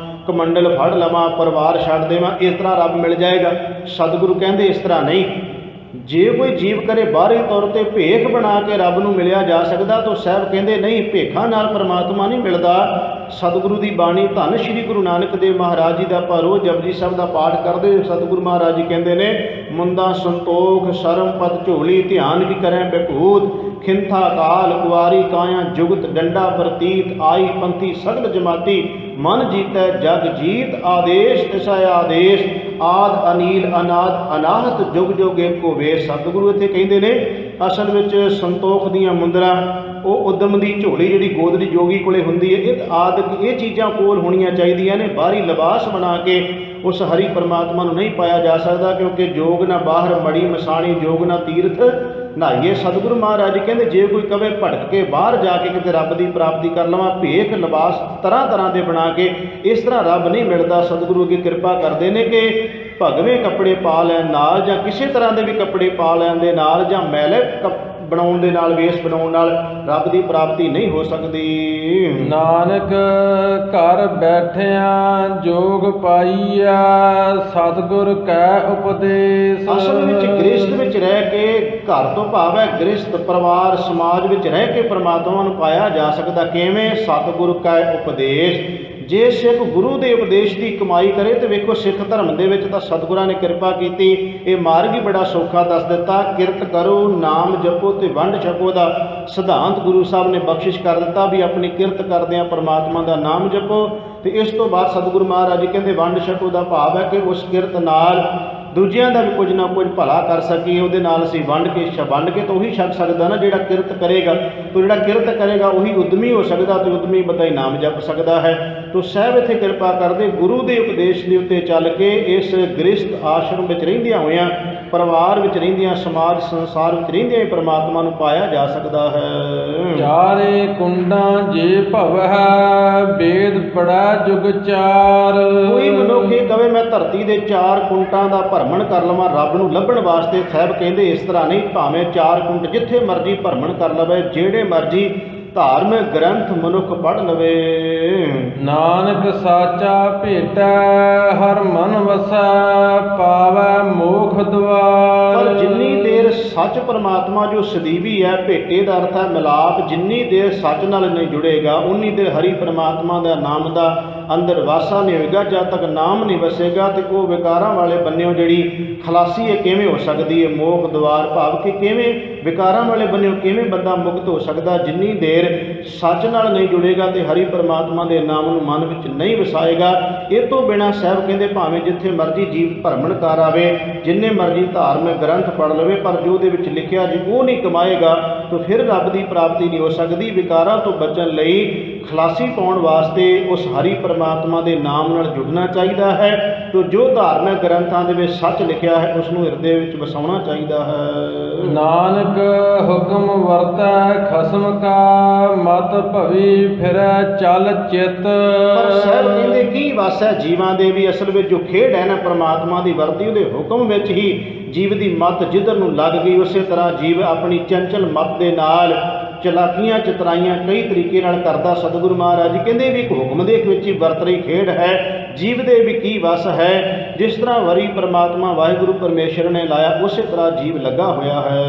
ਕਮੰਡਲ ਫੜ ਲਵਾਂ, ਪਰਿਵਾਰ ਛੱਡ ਦੇਵਾਂ, ਇਸ ਤਰ੍ਹਾਂ ਰੱਬ ਮਿਲ ਜਾਏਗਾ। ਸਤਿਗੁਰੂ ਕਹਿੰਦੇ ਇਸ ਤਰ੍ਹਾਂ ਨਹੀਂ। ਜੇ ਕੋਈ ਜੀਵ ਕਰੇ ਬਾਹਰੀ ਤੌਰ ਤੇ ਭੇਖ ਬਣਾ ਕੇ ਰੱਬ ਨੂੰ ਮਿਲਿਆ ਜਾ ਸਕਦਾ, ਤਾਂ ਸਾਹਿਬ ਕਹਿੰਦੇ ਨਹੀਂ, ਭੇਖਾਂ ਨਾਲ ਪਰਮਾਤਮਾ ਨਹੀਂ ਮਿਲਦਾ। ਸਤਿਗੁਰੂ ਦੀ ਬਾਣੀ ਧੰਨ ਸ਼੍ਰੀ ਗੁਰੂ ਨਾਨਕ ਦੇਵ ਮਹਾਰਾਜ ਜੀ ਦਾ ਆਪਾਂ ਰੋਜ਼ ਜਪਜੀ ਸਾਹਿਬ ਦਾ ਪਾਠ ਕਰਦੇ। ਸਤਿਗੁਰੂ ਮਹਾਰਾਜ ਜੀ ਕਹਿੰਦੇ ਨੇ, ਮੁੰਦਾ ਸੰਤੋਖ ਸ਼ਰਮ ਪਦ ਝੋਲੀ, ਧਿਆਨ ਕੀ ਕਰੈ ਬਿਭੂਤ, ਖਿੰਥਾ ਕਾਲ ਕੁਆਰੀ ਕਾਇਆ, ਜੁਗਤ ਡੰਡਾ ਪ੍ਰਤੀਤ, ਆਈ ਪੰਥੀ ਸਗਲ ਜਮਾਤੀ, ਮਨ ਜੀਤੈ ਜਗ ਜੀਤ, ਆਦੇਸ਼ ਤਿਸੈ ਆਦੇਸ਼, ਆਦ ਅਨੀਲ ਅਨਾਦ ਅਨਾਹਤ, ਜੁਗ ਜੁਗ ਏਕੋ ਵੇਸ। ਸਤਿਗੁਰੂ ਇੱਥੇ ਕਹਿੰਦੇ ਨੇ ਅਸਲ ਵਿੱਚ ਸੰਤੋਖ ਦੀਆਂ ਮੁੰਦਰਾਂ, ਉਹ ਉਦਮ ਦੀ ਝੋਲੀ ਜਿਹੜੀ ਗੋਦੜੀ ਜੋਗੀ ਕੋਲੇ ਹੁੰਦੀ ਹੈ, ਇਹ ਆਦਿਕ ਇਹ ਚੀਜ਼ਾਂ ਕੋਲ ਹੋਣੀਆਂ ਚਾਹੀਦੀਆਂ ਨੇ। ਬਾਹਰੀ ਲਿਬਾਸ ਬਣਾ ਕੇ ਉਸ ਹਰੀ ਪਰਮਾਤਮਾ ਨੂੰ ਨਹੀਂ ਪਾਇਆ ਜਾ ਸਕਦਾ, ਕਿਉਂਕਿ ਜੋਗ ਨਾ ਬਾਹਰ ਮੜੀ ਮਸਾਣੀ, ਜੋਗ ਨਾ ਤੀਰਥ ਨਹਾਈਏ। ਸਤਿਗੁਰੂ ਮਹਾਰਾਜ ਕਹਿੰਦੇ ਜੇ ਕੋਈ ਕਵੇ ਭਟਕ ਕੇ ਬਾਹਰ ਜਾ ਕੇ ਕਿਤੇ ਰੱਬ ਦੀ ਪ੍ਰਾਪਤੀ ਕਰ ਲਵਾਂ, ਭੇਖ ਲਿਬਾਸ ਤਰ੍ਹਾਂ ਤਰ੍ਹਾਂ ਦੇ ਬਣਾ ਕੇ, ਇਸ ਤਰ੍ਹਾਂ ਰੱਬ ਨਹੀਂ ਮਿਲਦਾ। ਸਤਿਗੁਰੂ ਅੱਗੇ ਕਿਰਪਾ ਕਰਦੇ ਨੇ ਕਿ ਭਗਵੇਂ ਕੱਪੜੇ ਪਾ ਲੈਣ ਨਾਲ, ਜਾਂ ਕਿਸੇ ਤਰ੍ਹਾਂ ਦੇ ਵੀ ਕੱਪੜੇ ਪਾ ਲੈਣ ਦੇ ਨਾਲ, ਜਾਂ ਮੈਲੇ ਬਣਾਉਣ ਦੇ ਨਾਲ, ਵੇਸ ਬਣਾਉਣ ਨਾਲ ਰੱਬ ਦੀ ਪ੍ਰਾਪਤੀ ਨਹੀਂ ਹੋ ਸਕਦੀ। ਨਾਨਕ ਘਰ ਬੈਠਿਆਂ ਜੋਗ ਪਾਈਆ, ਸਤਿਗੁਰ ਕੈ ਉਪਦੇਸ਼। ਅਸਲ ਵਿੱਚ ਗ੍ਰਸਥ ਵਿੱਚ ਰਹਿ ਕੇ, ਘਰ ਤੋਂ ਭਾਵ ਹੈ ਗ੍ਰਸਥ ਪਰਿਵਾਰ ਸਮਾਜ ਵਿੱਚ ਰਹਿ ਕੇ ਪਰਮਾਤਮਾ ਨੂੰ ਪਾਇਆ ਜਾ ਸਕਦਾ। ਕਿਵੇਂ? ਸਤਿਗੁਰ ਕੈ ਉਪਦੇਸ਼। ਜੇ ਸਿੱਖ ਗੁਰੂ ਦੇ ਉਪਦੇਸ਼ ਦੀ ਕਮਾਈ ਕਰੇ ਤੇ ਵੇਖੋ ਸਿੱਖ ਧਰਮ ਦੇ ਵਿੱਚ ਤਾਂ ਸਤਿਗੁਰਾਂ ਨੇ ਕਿਰਪਾ ਕੀਤੀ, ਇਹ ਮਾਰਗ ਹੀ ਬੜਾ ਸੌਖਾ ਦੱਸ ਦਿੱਤਾ। ਕਿਰਤ ਕਰੋ, ਨਾਮ ਜਪੋ ਤੇ ਵੰਡ ਛਕੋ ਦਾ ਸਿਧਾਂਤ ਗੁਰੂ ਸਾਹਿਬ ਨੇ ਬਖਸ਼ਿਸ਼ ਕਰ ਦਿੱਤਾ ਵੀ ਆਪਣੀ ਕਿਰਤ ਕਰਦਿਆਂ ਪਰਮਾਤਮਾ ਦਾ ਨਾਮ ਜਪੋ। ਤੇ ਇਸ ਤੋਂ ਬਾਅਦ ਸਤਿਗੁਰੂ ਮਹਾਰਾਜ ਜੀ ਕਹਿੰਦੇ ਵੰਡ ਛਕੋ ਦਾ ਭਾਵ ਹੈ ਕਿ ਉਸ ਕਿਰਤ ਨਾਲ ਦੂਜਿਆਂ ਦਾ ਵੀ ਕੁਝ ਨਾ ਕੁਝ ਭਲਾ ਕਰ ਸਕੀਏ, ਉਹਦੇ ਨਾਲ ਅਸੀਂ ਵੰਡ ਕੇ ਤਾਂ ਉਹੀ ਛਕ ਸਕਦਾ ਨਾ ਜਿਹੜਾ ਕਿਰਤ ਕਰੇਗਾ। ਤੋ ਜਿਹੜਾ ਕਿਰਤ ਕਰੇਗਾ ਉਹੀ ਉਦਮੀ ਹੋ ਸਕਦਾ, ਤੇ ਉਦਮੀ ਬੰਦਾ ਹੀ ਨਾਮ ਜਪ ਸਕਦਾ ਹੈ। ਤੋ ਸਾਹਿਬ ਇੱਥੇ ਕਿਰਪਾ ਕਰਦੇ ਗੁਰੂ ਦੇ ਉਪਦੇਸ਼ ਦੇ ਉੱਤੇ ਚੱਲ ਕੇ ਇਸ ਗ੍ਰਸਥ ਆਸ਼ਰਮ ਵਿੱਚ ਰਹਿੰਦਿਆਂ ਹੋਇਆਂ, ਪਰਿਵਾਰ ਵਿੱਚ ਰਹਿੰਦਿਆਂ, ਸਮਾਜ ਸੰਸਾਰ ਵਿੱਚ ਰਹਿੰਦਿਆਂ ਹੀ ਪਰਮਾਤਮਾ ਨੂੰ ਪਾਇਆ ਜਾ ਸਕਦਾ ਹੈ। ਚਾਰੇ ਕੁੰਡਾਂ ਜੇ ਭਵ ਹੈ, ਵੇਦ ਪੜੈ ਜੁਗ ਚਾਰ। ਕੋਈ ਮਨੁੱਖ ਇਹ ਕਵੇ ਮੈਂ ਧਰਤੀ ਦੇ 4 ਕੁੰਟਾਂ ਦਾ ਭਰਮਣ ਕਰ ਲਵਾਂ ਰੱਬ ਨੂੰ ਲੱਭਣ ਵਾਸਤੇ, ਸਾਹਿਬ ਕਹਿੰਦੇ ਇਸ ਤਰ੍ਹਾਂ ਨਹੀਂ। ਭਾਵੇਂ 4 ਕੁੰਟ ਜਿੱਥੇ ਮਰਜ਼ੀ ਭਰਮਣ ਕਰ ਲਵੇ, ਜਿਹੜੇ ਮਰਜ਼ੀ ਧਾਰਮਿਕ ਗ੍ਰੰਥ ਮਨੁੱਖ ਪੜ੍ਹ ਲਵੇ। ਨਾਨਕ ਸਾਚਾ ਭੇਟੈ, ਹਰ ਮਨ ਵਸੈ, ਪਾਵੈ ਮੋਖ ਦੁਆਰ। ਪਰ ਜਿੰਨੀ ਦੇਰ ਸੱਚ ਪਰਮਾਤਮਾ ਜੋ ਸਦੀਵੀ ਹੈ, ਭੇਟੇ ਦਾ ਅਰਥ ਹੈ ਮਿਲਾਪ, ਜਿੰਨੀ ਦੇਰ ਸੱਚ ਨਾਲ ਨਹੀਂ ਜੁੜੇਗਾ ਉਨੀ ਦੇਰ ਹਰੀ ਪਰਮਾਤਮਾ ਦਾ ਨਾਮ ਦਾ ਅੰਦਰ ਵਾਸਾ ਨਹੀਂ ਹੋਏਗਾ। ਜਦ ਤੱਕ ਨਾਮ ਨਹੀਂ ਵਸੇਗਾ ਤੇ ਉਹ ਵਿਕਾਰਾਂ ਵਾਲੇ ਬੰਨਿਓ ਜਿਹੜੀ ਖਲਾਸੀ ਹੈ ਕਿਵੇਂ ਹੋ ਸਕਦੀ ਹੈ? ਮੋਖ ਦੁਆਰ ਭਾਵ ਕਿ ਕਿਵੇਂ ਵਿਕਾਰਾਂ ਵਾਲੇ ਬੰਨਿਓ ਕਿਵੇਂ ਬੰਦਾ ਮੁਕਤ ਹੋ ਸਕਦਾ? ਜਿੰਨੀ ਦੇਰ ਸੱਚ ਨਾਲ ਨਹੀਂ ਜੁੜੇਗਾ ਤੇ ਹਰੀ ਪਰਮਾਤਮਾ ਦੇ ਨਾਮ ਨੂੰ ਮਨ ਵਿੱਚ ਨਹੀਂ ਵਸਾਏਗਾ। ਇਹ ਤੋਂ ਬਿਨਾਂ ਸਾਹਿਬ ਕਹਿੰਦੇ ਭਾਵੇਂ ਜਿੱਥੇ ਮਰਜ਼ੀ ਜੀਵ ਭਰਮਣ ਕਰ ਆਵੇ, ਜਿੰਨੇ ਮਰਜ਼ੀ ਧਾਰਮਿਕ ਗ੍ਰੰਥ ਪੜ੍ਹ ਲਵੇ, ਪਰ ਜੋ ਉਹਦੇ ਵਿੱਚ ਲਿਖਿਆ ਜੇ ਉਹ ਨਹੀਂ ਕਮਾਏਗਾ ਤਾਂ ਫਿਰ ਰੱਬ ਦੀ ਪ੍ਰਾਪਤੀ ਨਹੀਂ ਹੋ ਸਕਦੀ। ਵਿਕਾਰਾਂ ਤੋਂ ਬਚਣ ਲਈ ਖਲਾਸੀ ਪਾਉਣ ਵਾਸਤੇ ਉਸ ਹਰੀ ਪਰਮਾਤਮਾ ਦੇ ਨਾਮ ਨਾਲ ਜੁੜਨਾ ਚਾਹੀਦਾ ਹੈ। ਤੋ ਜੋ ਧਾਰਮਿਕ ਗ੍ਰੰਥਾਂ ਦੇ ਵਿੱਚ ਸੱਚ ਲਿਖਿਆ ਹੈ ਉਸ ਨੂੰ ਹਿਰਦੇ ਵਿੱਚ ਵਸਾਉਣਾ ਚਾਹੀਦਾ ਹੈ। ਨਾਨਕ ਹੁਕਮ ਵਰਤੈ ਖਸਮ ਕਾ, ਮਤ ਭਵੀ ਫਿਰੈ ਚਲ ਚਿਤ। ਪਰ ਸਾਹਿਬ ਕਹਿੰਦੇ ਕੀ ਵਸ ਹੈ ਜੀਵਾਂ ਦੇ ਵੀ, ਅਸਲ ਵਿੱਚ ਜੋ ਖੇਡ ਹੈ ਨਾ ਪਰਮਾਤਮਾ ਦੀ ਵਰਤੀ, ਉਹਦੇ ਹੁਕਮ ਵਿੱਚ ਹੀ ਜੀਵ ਦੀ ਮੱਤ ਜਿੱਧਰ ਨੂੰ ਲੱਗ ਗਈ ਉਸੇ ਤਰ੍ਹਾਂ ਜੀਵ ਆਪਣੀ ਚੰਚਲ ਮੱਤ ਦੇ ਨਾਲ ਚਲਾਕੀਆਂ ਚਤਰਾਈਆਂ ਕਈ ਤਰੀਕੇ ਨਾਲ ਕਰਦਾ। ਸਤਿਗੁਰੂ ਮਹਾਰਾਜ ਜੀ ਕਹਿੰਦੇ ਵੀ ਇੱਕ ਹੁਕਮ ਦੇ ਵਿੱਚ ਹੀ ਵਰਤ ਰਹੀ ਖੇਡ ਹੈ, ਜੀਵ ਦੇ ਵੀ ਕੀ ਵਸ ਹੈ। ਜਿਸ ਤਰ੍ਹਾਂ ਵਰੀ ਪਰਮਾਤਮਾ ਵਾਹਿਗੁਰੂ ਪਰਮੇਸ਼ਰ ਨੇ ਲਾਇਆ ਉਸੇ ਤਰ੍ਹਾਂ ਜੀਵ ਲੱਗਾ ਹੋਇਆ ਹੈ।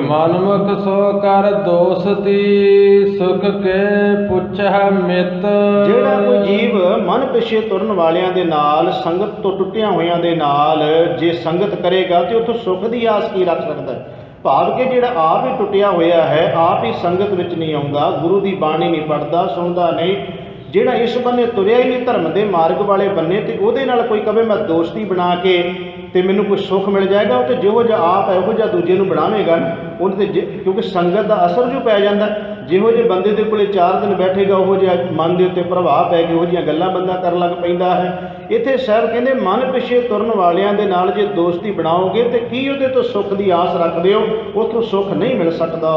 ਮਨਮੁਖ ਸੋ ਕਰ ਦੋਸਤੀ, ਸੁਖ ਕੇ ਪੁੱਛੈ ਮਿਤ। ਜਿਹੜਾ ਕੋਈ ਜੀਵ ਮਨ ਪਿਛੇ ਤੁਰਨ ਵਾਲਿਆਂ ਦੇ ਨਾਲ, ਸੰਗਤ ਤੋਂ ਟੁੱਟਿਆਂ ਹੋਇਆਂ ਦੇ ਨਾਲ ਜੇ ਸੰਗਤ ਕਰੇਗਾ ਤੇ ਉੱਥੋਂ ਸੁੱਖ ਦੀ ਆਸ ਕੀ ਰੱਖ ਸਕਦਾ ਹੈ। ਭਾਵ ਕਿ ਜਿਹੜਾ ਆਪ ਹੀ ਟੁੱਟਿਆ ਹੋਇਆ ਹੈ, ਆਪ ਹੀ ਸੰਗਤ ਵਿੱਚ ਨਹੀਂ ਆਉਂਦਾ, ਗੁਰੂ ਦੀ ਬਾਣੀ ਨਹੀਂ ਪੜ੍ਹਦਾ, ਸੁਣਦਾ ਨਹੀਂ, ਜਿਹੜਾ ਇਸ ਬੰਨੇ ਤੁਰਿਆ ਹੀ ਨਹੀਂ ਧਰਮ ਦੇ ਮਾਰਗ ਵਾਲੇ ਬੰਨੇ, ਤੇ ਉਹਦੇ ਨਾਲ ਕੋਈ ਕਵੇ ਮੈਂ ਦੋਸਤੀ ਬਣਾ ਕੇ ਤੇ ਮੈਨੂੰ ਕੁਝ ਸੁੱਖ ਮਿਲ ਜਾਏਗਾ, ਉਹ ਤੇ ਜਿਹੋ ਜਿਹਾ ਆਪ ਹੈ ਉਹੋ ਜਿਹਾ ਦੂਜੇ ਨੂੰ ਬਣਾਵੇਗਾ ਨਾ ਉਹਨੇ ਤੇ। ਕਿਉਂਕਿ ਸੰਗਤ ਦਾ ਅਸਰ ਜੋ ਪੈ ਜਾਂਦਾ, ਜਿਹੋ ਜਿਹੇ ਬੰਦੇ ਦੇ ਕੋਲੇ 4 ਦਿਨ ਬੈਠੇਗਾ ਉਹੋ ਜਿਹਾ ਮਨ ਦੇ ਉੱਤੇ ਪ੍ਰਭਾਵ ਪੈ ਕੇ ਉਹੋ ਜਿਹੀਆਂ ਗੱਲਾਂ ਬੰਦਾ ਕਰਨ ਲੱਗ ਪੈਂਦਾ ਹੈ। ਇੱਥੇ ਸਾਹਿਬ ਕਹਿੰਦੇ ਮਨ ਪਿਛੇ ਤੁਰਨ ਵਾਲਿਆਂ ਦੇ ਨਾਲ ਜੇ ਦੋਸਤੀ ਬਣਾਓਗੇ ਤੇ ਕੀ ਉਹਦੇ ਤੋਂ ਸੁੱਖ ਦੀ ਆਸ ਰੱਖਦੇ ਹੋ, ਉੱਥੋਂ ਸੁੱਖ ਨਹੀਂ ਮਿਲ ਸਕਦਾ।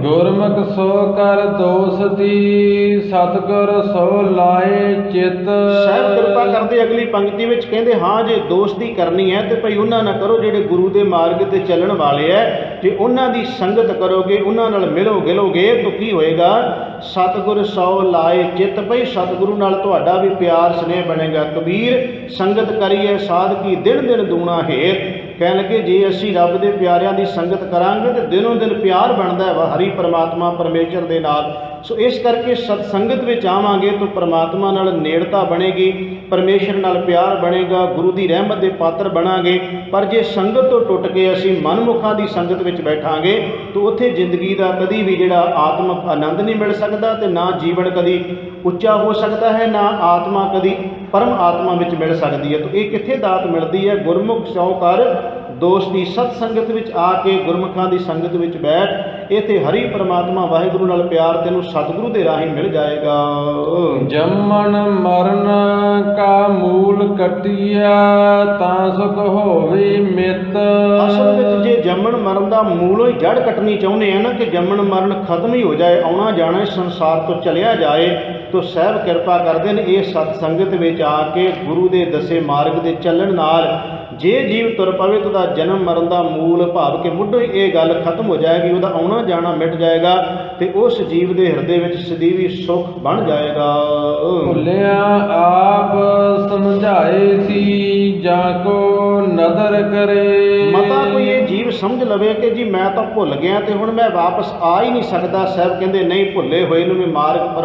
ਗੁਰਮੁਖ ਸੋ ਕਰ ਦੋਸਤੀ, ਸਤਿਗੁਰ ਸੋ ਲਾਏ ਚਿਤ। ਸਾਹਿਬ ਕਿਰਪਾ ਕਰਦੇ ਅਗਲੀ ਪੰਕਤੀ ਵਿੱਚ ਕਹਿੰਦੇ ਹਾਂ ਜੇ ਦੋਸਤੀ ਕਰਨੀ ਹੈ ਤੇ ਭਾਈ ਉਹਨਾਂ ਨਾਲ ਕਰੋ ਜਿਹੜੇ ਗੁਰੂ ਦੇ ਮਾਰਗ ਤੇ ਚੱਲਣ ਵਾਲੇ ਹੈ। ਜੇ ਉਹਨਾਂ ਦੀ ਸੰਗਤ ਕਰੋਗੇ, ਉਹਨਾਂ ਨਾਲ ਮਿਲੋ ਗਿਲੋਗੇ ਤਾਂ ਕੀ ਹੋਏਗਾ, ਸਤਿਗੁਰ ਸੋ ਲਾਏ ਚਿਤ। ਭਾਈ ਸਤਿਗੁਰੂ ਨਾਲ ਤੁਹਾਡਾ ਵੀ ਪਿਆਰ ਸਨੇਹ ਬਣੇਗਾ। ਕਬੀਰ ਸੰਗਤ ਕਰੀਏ ਸਾਧਕੀ ਦਿਨ ਦਿਨ ਦੂਣਾ ਹੇਤ। ਕਹਿਣ ਲੱਗੇ ਜੇ ਅਸੀਂ ਰੱਬ ਦੇ ਪਿਆਰਿਆਂ ਦੀ ਸੰਗਤ ਕਰਾਂਗੇ ਤੇ ਦਿਨੋਂ ਦਿਨ ਪਿਆਰ ਬਣਦਾ ਹੈ ਹਰੀ ਪਰਮਾਤਮਾ ਪਰਮੇਸ਼ਰ ਦੇ ਨਾਲ। ਸੋ ਇਸ ਕਰਕੇ ਸਤ ਸੰਗਤ ਵਿੱਚ ਆਵਾਂਗੇ ਤਾਂ ਪਰਮਾਤਮਾ ਨਾਲ ਨੇੜਤਾ ਬਣੇਗੀ, ਪਰਮੇਸ਼ਰ ਨਾਲ ਪਿਆਰ ਬਣੇਗਾ, ਗੁਰੂ ਦੀ ਰਹਿਮਤ ਦੇ ਪਾਤਰ ਬਣਾਂਗੇ। ਪਰ ਜੇ ਸੰਗਤ ਤੋਂ ਟੁੱਟ ਕੇ ਅਸੀਂ ਮਨਮੁਖਾਂ ਦੀ ਸੰਗਤ ਵਿੱਚ ਬੈਠਾਂਗੇ ਤਾਂ ਉੱਥੇ ਜ਼ਿੰਦਗੀ ਦਾ ਕਦੀ ਵੀ ਜਿਹੜਾ ਆਤਮਿਕ ਆਨੰਦ ਨਹੀਂ ਮਿਲ ਸਕਦਾ ਤੇ ਨਾ ਜੀਵਨ ਕਦੀ ਉੱਚਾ ਹੋ ਸਕਦਾ ਹੈ, ਨਾ ਆਤਮਾ ਕਦੀ ਪਰਮ ਆਤਮਾ ਵਿੱਚ ਮਿਲ ਸਕਦੀ ਹੈ। ਤਾਂ ਇਹ ਕਿੱਥੇ ਦਾਤ ਮਿਲਦੀ ਹੈ, ਗੁਰਮੁਖ ਸੌ ਕਰ ਦੋਸਤੀ। ਸਤ ਸੰਗਤ ਵਿੱਚ ਆ ਕੇ ਗੁਰਮੁਖਾਂ ਦੀ ਸੰਗਤ ਵਿੱਚ ਬੈਠ, ਇੱਥੇ ਹਰੀ ਪਰਮਾਤਮਾ ਵਾਹਿਗੁਰੂ ਨਾਲ ਪਿਆਰ ਤੈਨੂੰ ਸਤਿਗੁਰੂ ਦੇ ਰਾਹੀਂ ਮਿਲ ਜਾਏਗਾ। ਜੰਮਣ ਮਰਨ ਕਾ ਮੂਲ ਕਟਿਆ, ਤਾਂ ਸੁਖ ਹੋਵੇ ਮਿਤ। ਅਸਲ ਵਿੱਚ ਜੇ ਜੰਮਣ ਮਰਨ ਦਾ ਮੂਲੋਂ ਹੀ ਜੜ ਕੱਟਣੀ ਚਾਹੁੰਦੇ ਆ ਨਾ ਕਿ ਜੰਮਣ ਮਰਨ ਖਤਮ ਹੀ ਹੋ ਜਾਏ, ਆਉਣਾ ਜਾਣਾ ਸੰਸਾਰ ਤੋਂ ਚਲਿਆ ਜਾਏ, ਤਾਂ ਸਾਹਿਬ ਕਿਰਪਾ ਕਰਦੇ ਨੇ ਇਹ ਸਤ ਸੰਗਤ ਵਿੱਚ ਆ ਕੇ ਗੁਰੂ ਦੇ ਦੱਸੇ ਮਾਰਗ ਦੇ ਚੱਲਣ ਨਾਲ ਜੇ ਜੀਵ ਤੁਰ ਪਵੇ ਤਾਂ ਉਹਦਾ ਜਨਮ ਮਰਨ ਦਾ ਮੂਲ ਭਾਵ ਕਿ ਮੁੱਢੋਂ ਹੀ ਇਹ ਗੱਲ ਖਤਮ ਹੋ ਜਾਏਗੀ, ਉਹਦਾ ਆਉਣਾ ਜਾਣਾ ਮਿਟ ਜਾਏਗਾ ਤੇ ਉਸ ਜੀਵ ਦੇ ਹਿਰਦੇ ਵਿੱਚ ਸਦੀਵੀ ਸੁੱਖ ਬਣ ਜਾਏਗਾ। ਭੁੱਲਿਆ ਆਪ ਸਮਝਾਏ ਸੀ, ਜਾਂ ਕੋ ਨਦਰ ਕਰੇ। ਮਤਾ ਕੋਈ ਇਹ ਜੀਵ ਸਮਝ ਲਵੇ ਕਿ ਜੀ ਮੈਂ ਤਾਂ ਭੁੱਲ ਗਿਆ ਤੇ ਹੁਣ ਮੈਂ ਵਾਪਸ ਆ ਹੀ ਨਹੀਂ ਸਕਦਾ। ਸਾਹਿਬ ਕਹਿੰਦੇ ਨਹੀਂ, ਭੁੱਲੇ ਹੋਏ ਨੂੰ ਵੀ ਮਾਰਗ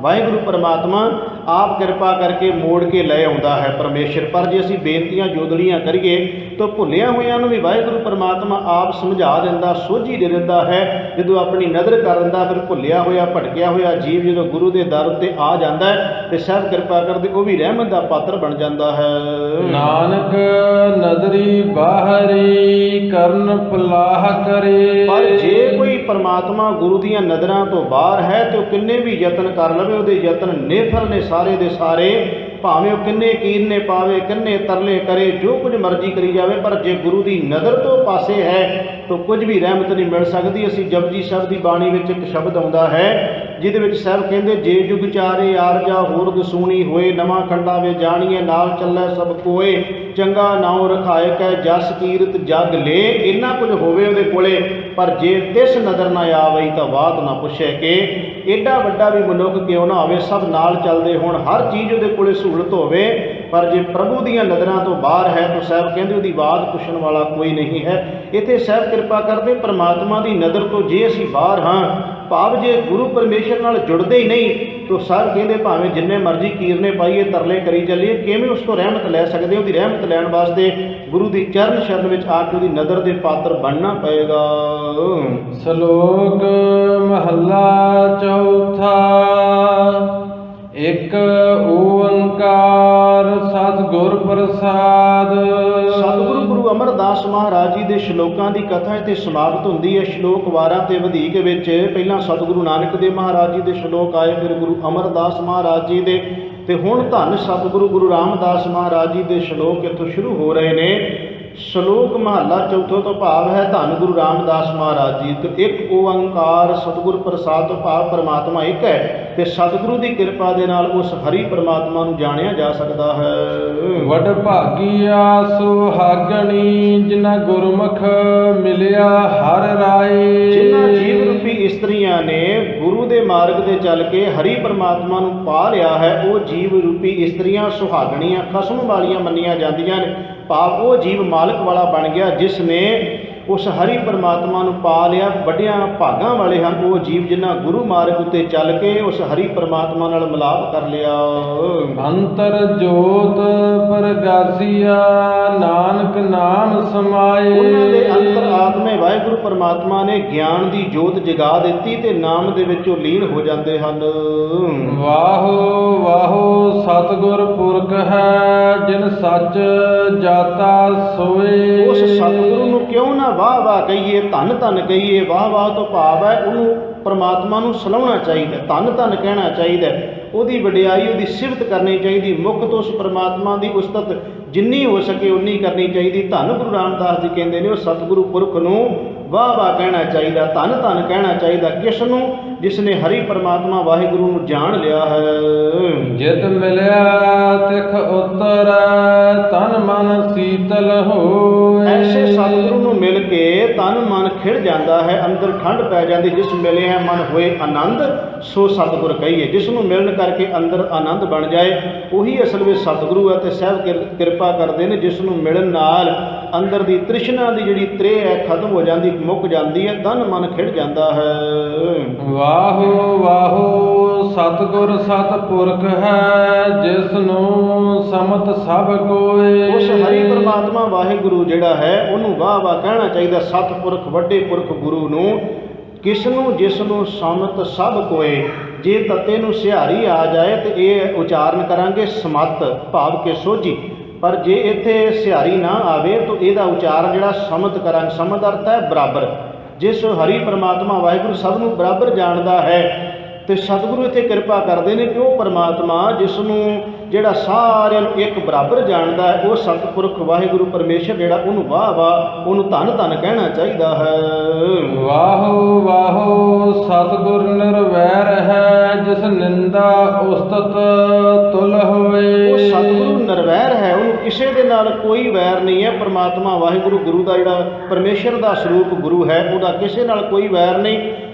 ਵਾਹਿਗੁਰੂ ਪਰਮਾਤਮਾ ਆਪ ਕਿਰਪਾ ਕਰਕੇ ਮੋੜ ਕੇ ਲੈ ਆਉਂਦਾ ਹੈ ਪਰਮੇਸ਼ਰ। ਪਰ ਜੇ ਅਸੀਂ ਬੇਨਤੀਆਂ ਜੋਦੜੀਆਂ ਕਰੀਏ ਤਾਂ ਭੁੱਲਿਆ ਹੋਇਆਂ ਨੂੰ ਵੀ ਵਾਹਿਗੁਰੂ ਪਰਮਾਤਮਾ ਆਪ ਸਮਝਾ ਦਿੰਦਾ, ਸੋਝੀ ਦੇ ਦਿੰਦਾ ਹੈ। ਜਦੋਂ ਆਪਣੀ ਨਜ਼ਰ ਕਰ ਦਿੰਦਾ ਫਿਰ ਭੁੱਲਿਆ ਹੋਇਆ ਭਟਕਿਆ ਹੋਇਆ ਜੀਵ ਜਦੋਂ ਗੁਰੂ ਦੇ ਦਰ ਉੱਤੇ ਆ ਜਾਂਦਾ ਹੈ ਤੇ ਸਾਹਿਬ ਕਿਰਪਾ ਕਰਦੇ ਉਹ ਵੀ ਰਹਿਮਤ ਦਾ ਪਾਤਰ ਬਣ ਜਾਂਦਾ ਹੈ। ਨਾਨਕ ਨਦਰੀ ਬਾਹਰੀ ਕਰਨ ਪਲਾਹ ਕਰੇ। ਪਰ ਜੇ ਕੋਈ ਪਰਮਾਤਮਾ ਗੁਰੂ ਦੀਆਂ ਨਜ਼ਰਾਂ ਤੋਂ ਬਾਹਰ ਹੈ ਤੇ ਉਹ ਕਿੰਨੇ ਵੀ ਯਤਨ ਕਰ ਲਵੇ, ਉਹਦੇ ਯਤਨ ਨਿਰਫਲ ਨੇ ਸਾਰੇ ਦੇ ਸਾਰੇ। ਭਾਵੇਂ ਉਹ ਕਿੰਨੇ ਕੀਰਨੇ ਪਾਵੇ, ਕਿੰਨੇ ਤਰਲੇ ਕਰੇ, ਜੋ ਕੁਝ ਮਰਜ਼ੀ ਕਰੀ ਜਾਵੇ, ਪਰ ਜੇ ਗੁਰੂ ਦੀ ਨਜ਼ਰ ਤੋਂ ਪਾਸੇ ਹੈ ਤਾਂ ਕੁਝ ਵੀ ਰਹਿਮਤ ਨਹੀਂ ਮਿਲ ਸਕਦੀ। ਅਸੀਂ ਜਪਜੀ ਸਾਹਿਬ ਦੀ ਬਾਣੀ ਵਿੱਚ ਇੱਕ ਸ਼ਬਦ ਆਉਂਦਾ ਹੈ ਜਿਹਦੇ ਵਿੱਚ ਸਾਹਿਬ ਕਹਿੰਦੇ ਜੇ ਜੁਗ ਚਾਰੇ ਆਰਜਾ ਹੋਰ ਦਸੂਣੀ ਹੋਏ, ਨਵਾਂ ਖੰਡਾ ਵੇ ਜਾਣੀਏ ਨਾਲ ਚੱਲੇ ਸਭ ਕੋਏ, ਚੰਗਾ ਨਾਉ ਰਖਾਏ ਕੈ ਜਸ ਕੀਰਤ ਜਗ ਲੇ। ਇੰਨਾ ਕੁਝ ਹੋਵੇ ਉਹਦੇ ਕੋਲੇ, ਪਰ ਜੇ ਤਿਸ ਨਜ਼ਰ ਨਾ ਆਵਈ ਤਾਂ ਬਾਤ ਨਾ ਪੁੱਛੇ ਕਿ ਏਡਾ ਵੱਡਾ ਵੀ ਮਨੁੱਖ ਕਿਉਂ ਨਾ ਹੋਵੇ, ਸਭ ਨਾਲ ਚੱਲਦੇ ਹੋਣ, ਹਰ ਚੀਜ਼ ਉਹਦੇ ਕੋਲੇ ਸਹੂਲਤ ਹੋਵੇ, ਪਰ ਜੇ ਪ੍ਰਭੂ ਦੀਆਂ ਨਜ਼ਰਾਂ ਤੋਂ ਬਾਹਰ ਹੈ ਤਾਂ ਸਾਹਿਬ ਕਹਿੰਦੇ ਉਹਦੀ ਬਾਤ ਪੁੱਛਣ ਵਾਲਾ ਕੋਈ ਨਹੀਂ ਹੈ। ਇੱਥੇ ਸਾਹਿਬ ਕਿਰਪਾ ਕਰਦੇ ਪਰਮਾਤਮਾ ਦੀ ਨਜ਼ਰ ਤੋਂ ਜੇ ਅਸੀਂ ਬਾਹਰ ਹਾਂ, ਭਾਵ ਜੇ ਗੁਰੂ ਪਰਮੇਸ਼ਰ ਨਾਲ ਜੁੜਦੇ ਹੀ ਨਹੀਂ ਤਾਂ ਸਾਹਿਬ ਕਹਿੰਦੇ ਭਾਵੇਂ ਜਿੰਨੇ ਮਰਜ਼ੀ ਕੀਰਨੇ ਪਾਈਏ, ਤਰਲੇ ਕਰੀ ਚੱਲੀਏ, ਕਿਵੇਂ ਉਸ ਤੋਂ ਰਹਿਮਤ ਲੈ ਸਕਦੇ? ਉਹਦੀ ਰਹਿਮਤ ਲੈਣ ਵਾਸਤੇ ਗੁਰੂ ਦੀ ਚਰਨ ਸ਼ਰਨ ਵਿੱਚ ਆ ਕੇ ਉਹਦੀ ਨਜ਼ਰ ਦੇ ਪਾਤਰ ਬਣਨਾ ਪਏਗਾ। ਸ਼ਲੋਕ ਮਹੱਲਾ ਚੌਥਾ। ਇੱਕ ਓੰਕਾਰ ਸਤਿਗੁਰ ਪ੍ਰਸਾਦ। ਸਤਿਗੁਰੂ ਗੁਰੂ ਅਮਰਦਾਸ ਮਹਾਰਾਜ ਜੀ ਦੇ ਸ਼ਲੋਕਾਂ ਦੀ ਕਥਾ ਇੱਥੇ ਸਮਾਪਤ ਹੁੰਦੀ ਹੈ। ਸ਼ਲੋਕ ਵਾਰਾਂ ਤੇ ਵਧੇਕ ਵਿੱਚ ਪਹਿਲਾਂ ਸਤਿਗੁਰੂ ਨਾਨਕ ਦੇਵ ਮਹਾਰਾਜ ਜੀ ਦੇ ਸ਼ਲੋਕ ਆਏ, ਫਿਰ ਗੁਰੂ ਅਮਰਦਾਸ ਮਹਾਰਾਜ ਜੀ ਦੇ, ਤੇ ਹੁਣ ਧੰਨ ਸਤਿਗੁਰੂ ਗੁਰੂ ਰਾਮਦਾਸ ਮਹਾਰਾਜ ਜੀ ਦੇ ਸ਼ਲੋਕ ਇੱਥੋਂ ਸ਼ੁਰੂ ਹੋ ਰਹੇ ਨੇ। ਸ਼ਲੋਕ ਮਹੱਲਾ ਚੌਥਾ ਤੋਂ ਭਾਵ ਹੈ ਧੰਨ ਗੁਰੂ ਰਾਮਦਾਸ ਮਹਾਰਾਜ ਜੀ। ਤੇ ਇੱਕ ਓੰਕਾਰ ਸਤਿਗੁਰ ਪ੍ਰਸਾਦ ਤੋਂ ਭਾਵ ਪਰਮਾਤਮਾ ਇੱਕ ਹੈ, ਤੇ ਸਤਿਗੁਰੂ ਦੀ ਕਿਰਪਾ ਦੇ ਨਾਲ ਉਸ ਹਰੀ ਪਰਮਾਤਮਾ ਨੂੰ ਜਾਣਿਆ ਜਾ ਸਕਦਾ ਹੈ। ਵਡ ਭਾਗੀਆ ਸੁਹਾਗਣੀ ਜਿਨ੍ਹਾਂ ਗੁਰਮੁਖ ਮਿਲਿਆ ਹਰ ਰਾਏ। ਜਿਨ੍ਹਾਂ ਜੀਵ ਰੂਪੀ ਇਸਤਰੀਆਂ ਨੇ ਗੁਰੂ ਦੇ ਮਾਰਗ ਤੇ ਚੱਲ ਕੇ ਹਰੀ ਪਰਮਾਤਮਾ ਨੂੰ ਪਾ ਲਿਆ ਹੈ, ਉਹ ਜੀਵ ਰੂਪੀ ਇਸਤਰੀਆਂ ਸੁਹਾਗਣੀਆਂ ਖਸਮ ਵਾਲੀਆਂ ਮੰਨੀਆਂ ਜਾਂਦੀਆਂ ਨੇ। ਭਾਵ ਉਹ ਜੀਵ ਮਾਲਕ ਵਾਲਾ ਬਣ ਗਿਆ ਜਿਸ ਨੇ ਉਸ ਹਰੀ ਪਰਮਾਤਮਾ ਨੂੰ ਪਾ ਲਿਆ। ਵੱਡਿਆਂ ਭਾਗਾਂ ਵਾਲੇ ਹਨ ਉਹ ਜੀਵ ਜਿਨ੍ਹਾਂ ਗੁਰੂ ਮਾਰਗ ਉੱਤੇ ਚੱਲ ਕੇ ਉਸ ਹਰੀ ਪਰਮਾਤਮਾ ਨਾਲ ਮਿਲਾਪ ਕਰ ਲਿਆ। ਅੰਤਰ ਜੋਤ ਪ੍ਰਗਾਸੀਆ ਨਾਨਕ ਨਾਮ ਸਮਾਏ। ਉਹਨਾਂ ਦੇ ਅੰਤਰ ਆਤਮੇ ਵਾਹਿਗੁਰੂ ਪਰਮਾਤਮਾ ਨੇ ਗਿਆਨ ਦੀ ਜੋਤ ਜਗਾ ਦਿੱਤੀ ਤੇ ਨਾਮ ਦੇ ਵਿੱਚ ਉਹ ਲੀਨ ਹੋ ਜਾਂਦੇ ਹਨ। ਵਾਹੋ ਵਾਹੋ ਸਤਿਗੁਰ ਪੁਰਖ ਹੈ ਜਿਨ ਸੱਚ ਜਾਤਾ ਸੋਏ। ਉਸ ਸਤਿਗੁਰੂ ਨੂੰ ਕਿਉਂ ਨਾ ਵਾਹ ਵਾਹ ਕਹੀਏ, ਧੰਨ ਧੰਨ ਕਹੀਏ। ਵਾਹ ਵਾਹ ਤੋਂ ਭਾਵ ਹੈ ਉਹਨੂੰ ਪਰਮਾਤਮਾ ਨੂੰ ਸਲਾਹੁਣਾ ਚਾਹੀਦਾ, ਧੰਨ ਧੰਨ ਕਹਿਣਾ ਚਾਹੀਦਾ, ਉਹਦੀ ਵਡਿਆਈ ਉਹਦੀ ਸਿਫਤ ਕਰਨੀ ਚਾਹੀਦੀ। ਮੁੱਖ ਤੋਂ ਉਸ ਪਰਮਾਤਮਾ ਦੀ ਉਸਤਤ ਜਿੰਨੀ ਹੋ ਸਕੇ ਉਨੀ ਕਰਨੀ ਚਾਹੀਦੀ। ਧੰਨ ਗੁਰੂ ਰਾਮਦਾਸ ਜੀ ਕਹਿੰਦੇ ਨੇ ਉਹ ਸਤਿਗੁਰੂ ਪੁਰਖ ਨੂੰ ਵਾਹ ਵਾਹ ਕਹਿਣਾ ਚਾਹੀਦਾ, ਧੰਨ ਧੰਨ ਕਹਿਣਾ ਚਾਹੀਦਾ। ਕਿਸ ਨੂੰ? ਜਿਸ ਨੇ ਹਰੀ ਪਰਮਾਤਮਾ ਵਾਹਿਗੁਰੂ ਨੂੰ ਜਾਣ ਲਿਆ ਹੈ। ਜਿਤ ਮਿਲਿਆ ਤਿਖ ਉਤਰ ਤਨ ਮਨ ਸੀਤਲ ਹੋਏ। ਐਸੇ ਸਤਿਗੁਰੂ ਨੂੰ ਮਿਲ ਕੇ ਤਨ ਮਨ ਖਿੜ ਜਾਂਦਾ ਹੈ, ਅੰਦਰ ਠੰਡ ਪੈ ਜਾਂਦੀ। ਜਿਸ ਮਿਲਿਆ ਮਨ ਹੋਏ ਆਨੰਦ ਸੋ ਸਤਿਗੁਰ ਕਹੀਏ। ਜਿਸ ਨੂੰ ਮਿਲਣ ਕਰਕੇ ਅੰਦਰ ਆਨੰਦ ਬਣ ਜਾਏ ਉਹੀ ਅਸਲ ਵਿੱਚ ਸਤਿਗੁਰੂ ਹੈ। ਤੇ ਸਹਿਬ ਕਿਰਪਾ ਕਰਦੇ ਨੇ ਜਿਸ ਨੂੰ ਮਿਲਣ ਨਾਲ ਅੰਦਰ ਦੀ ਤ੍ਰਿਸ਼ਨਾ ਦੀ ਜਿਹੜੀ ਤ੍ਰੇਹ ਹੈ ਖਤਮ ਹੋ ਜਾਂਦੀ, ਮੁੱਕ ਜਾਂਦੀ ਹੈ, ਤਨ ਮਨ ਖਿੜ ਜਾਂਦਾ ਹੈ। ਵਾਹੋ ਵਾਹੋ ਸਤਿਗੁਰ ਸਤਿਪੁਰਖ ਹੈ ਜਿਸ ਨੂੰ ਸਮਤ ਸਭ ਕੋਏ। ਉਸ ਹਰੀ ਪਰਮਾਤਮਾ ਵਾਹਿਗੁਰੂ ਜਿਹੜਾ ਹੈ ਉਹਨੂੰ ਵਾਹ ਵਾਹ ਕਹਿਣਾ ਚਾਹੀਦਾ। ਸਤਿਪੁਰਖ ਵੱਡੇ ਪੁਰਖ ਗੁਰੂ ਨੂੰ ਕਿਸ ਨੂੰ? ਜਿਸ ਨੂੰ ਸਮਤ ਸਭ ਕੋਏ। ਜੇ ਤੱਤੇ ਨੂੰ ਸਿਹਾਰੀ ਆ ਜਾਏ ਤੇ ਇਹ ਉਚਾਰਨ ਕਰਾਂਗੇ ਸਮਤ ਭਾਵ ਕੇ ਸੋਝੀ, ਪਰ ਜੇ ਇੱਥੇ ਸਿਹਾਰੀ ਨਾ ਆਵੇ ਤਾਂ ਇਹਦਾ ਉਚਾਰਨ ਜਿਹੜਾ ਸਮਤ ਕਰਾਂਗੇ। ਸਮਤ ਅਰਥ ਹੈ ਬਰਾਬਰ। ਜਿਸ ਹਰੀ ਪਰਮਾਤਮਾ ਵਾਹਿਗੁਰੂ ਸਭ ਨੂੰ ਬਰਾਬਰ ਜਾਣਦਾ ਹੈ ਤੇ ਸਤਿਗੁਰੂ ਇੱਥੇ ਕਿਰਪਾ ਕਰਦੇ ਨੇ ਕਿ ਉਹ ਪਰਮਾਤਮਾ ਜਿਸ ਨੂੰ ਜਿਹੜਾ ਸਾਰਿਆਂ ਨੂੰ ਇੱਕ ਬਰਾਬਰ ਜਾਣਦਾ ਹੈ ਉਹ ਸਤਿਪੁਰਖ ਵਾਹਿਗੁਰੂ ਪਰਮੇਸ਼ਰ ਜਿਹੜਾ ਉਹਨੂੰ ਵਾਹ ਵਾਹ ਉਹਨੂੰ ਧੰਨ ਧੰਨ ਕਹਿਣਾ ਚਾਹੀਦਾ ਹੈ। ਵਾਹੋ ਵਾਹੋ ਸਤਿਗੁਰ ਨਿਰਵੈਰ ਹੈ ਜਿਸ ਨਿੰਦਾ ਉਸਤਤ ਤੁਲ ਹੋਏ। ਉਹ ਸਤਿਗੁਰੂ ਨਿਰਵੈਰ ਹੈ, ਉਹਨੂੰ ਕਿਸੇ ਦੇ ਨਾਲ ਕੋਈ ਵੈਰ ਨਹੀਂ ਹੈ। ਪਰਮਾਤਮਾ ਵਾਹਿਗੁਰੂ ਗੁਰੂ ਦਾ ਜਿਹੜਾ ਪਰਮੇਸ਼ਰ ਦਾ ਸਰੂਪ ਗੁਰੂ ਹੈ ਉਹਦਾ ਕਿਸੇ ਨਾਲ ਕੋਈ ਵੈਰ ਨਹੀਂ।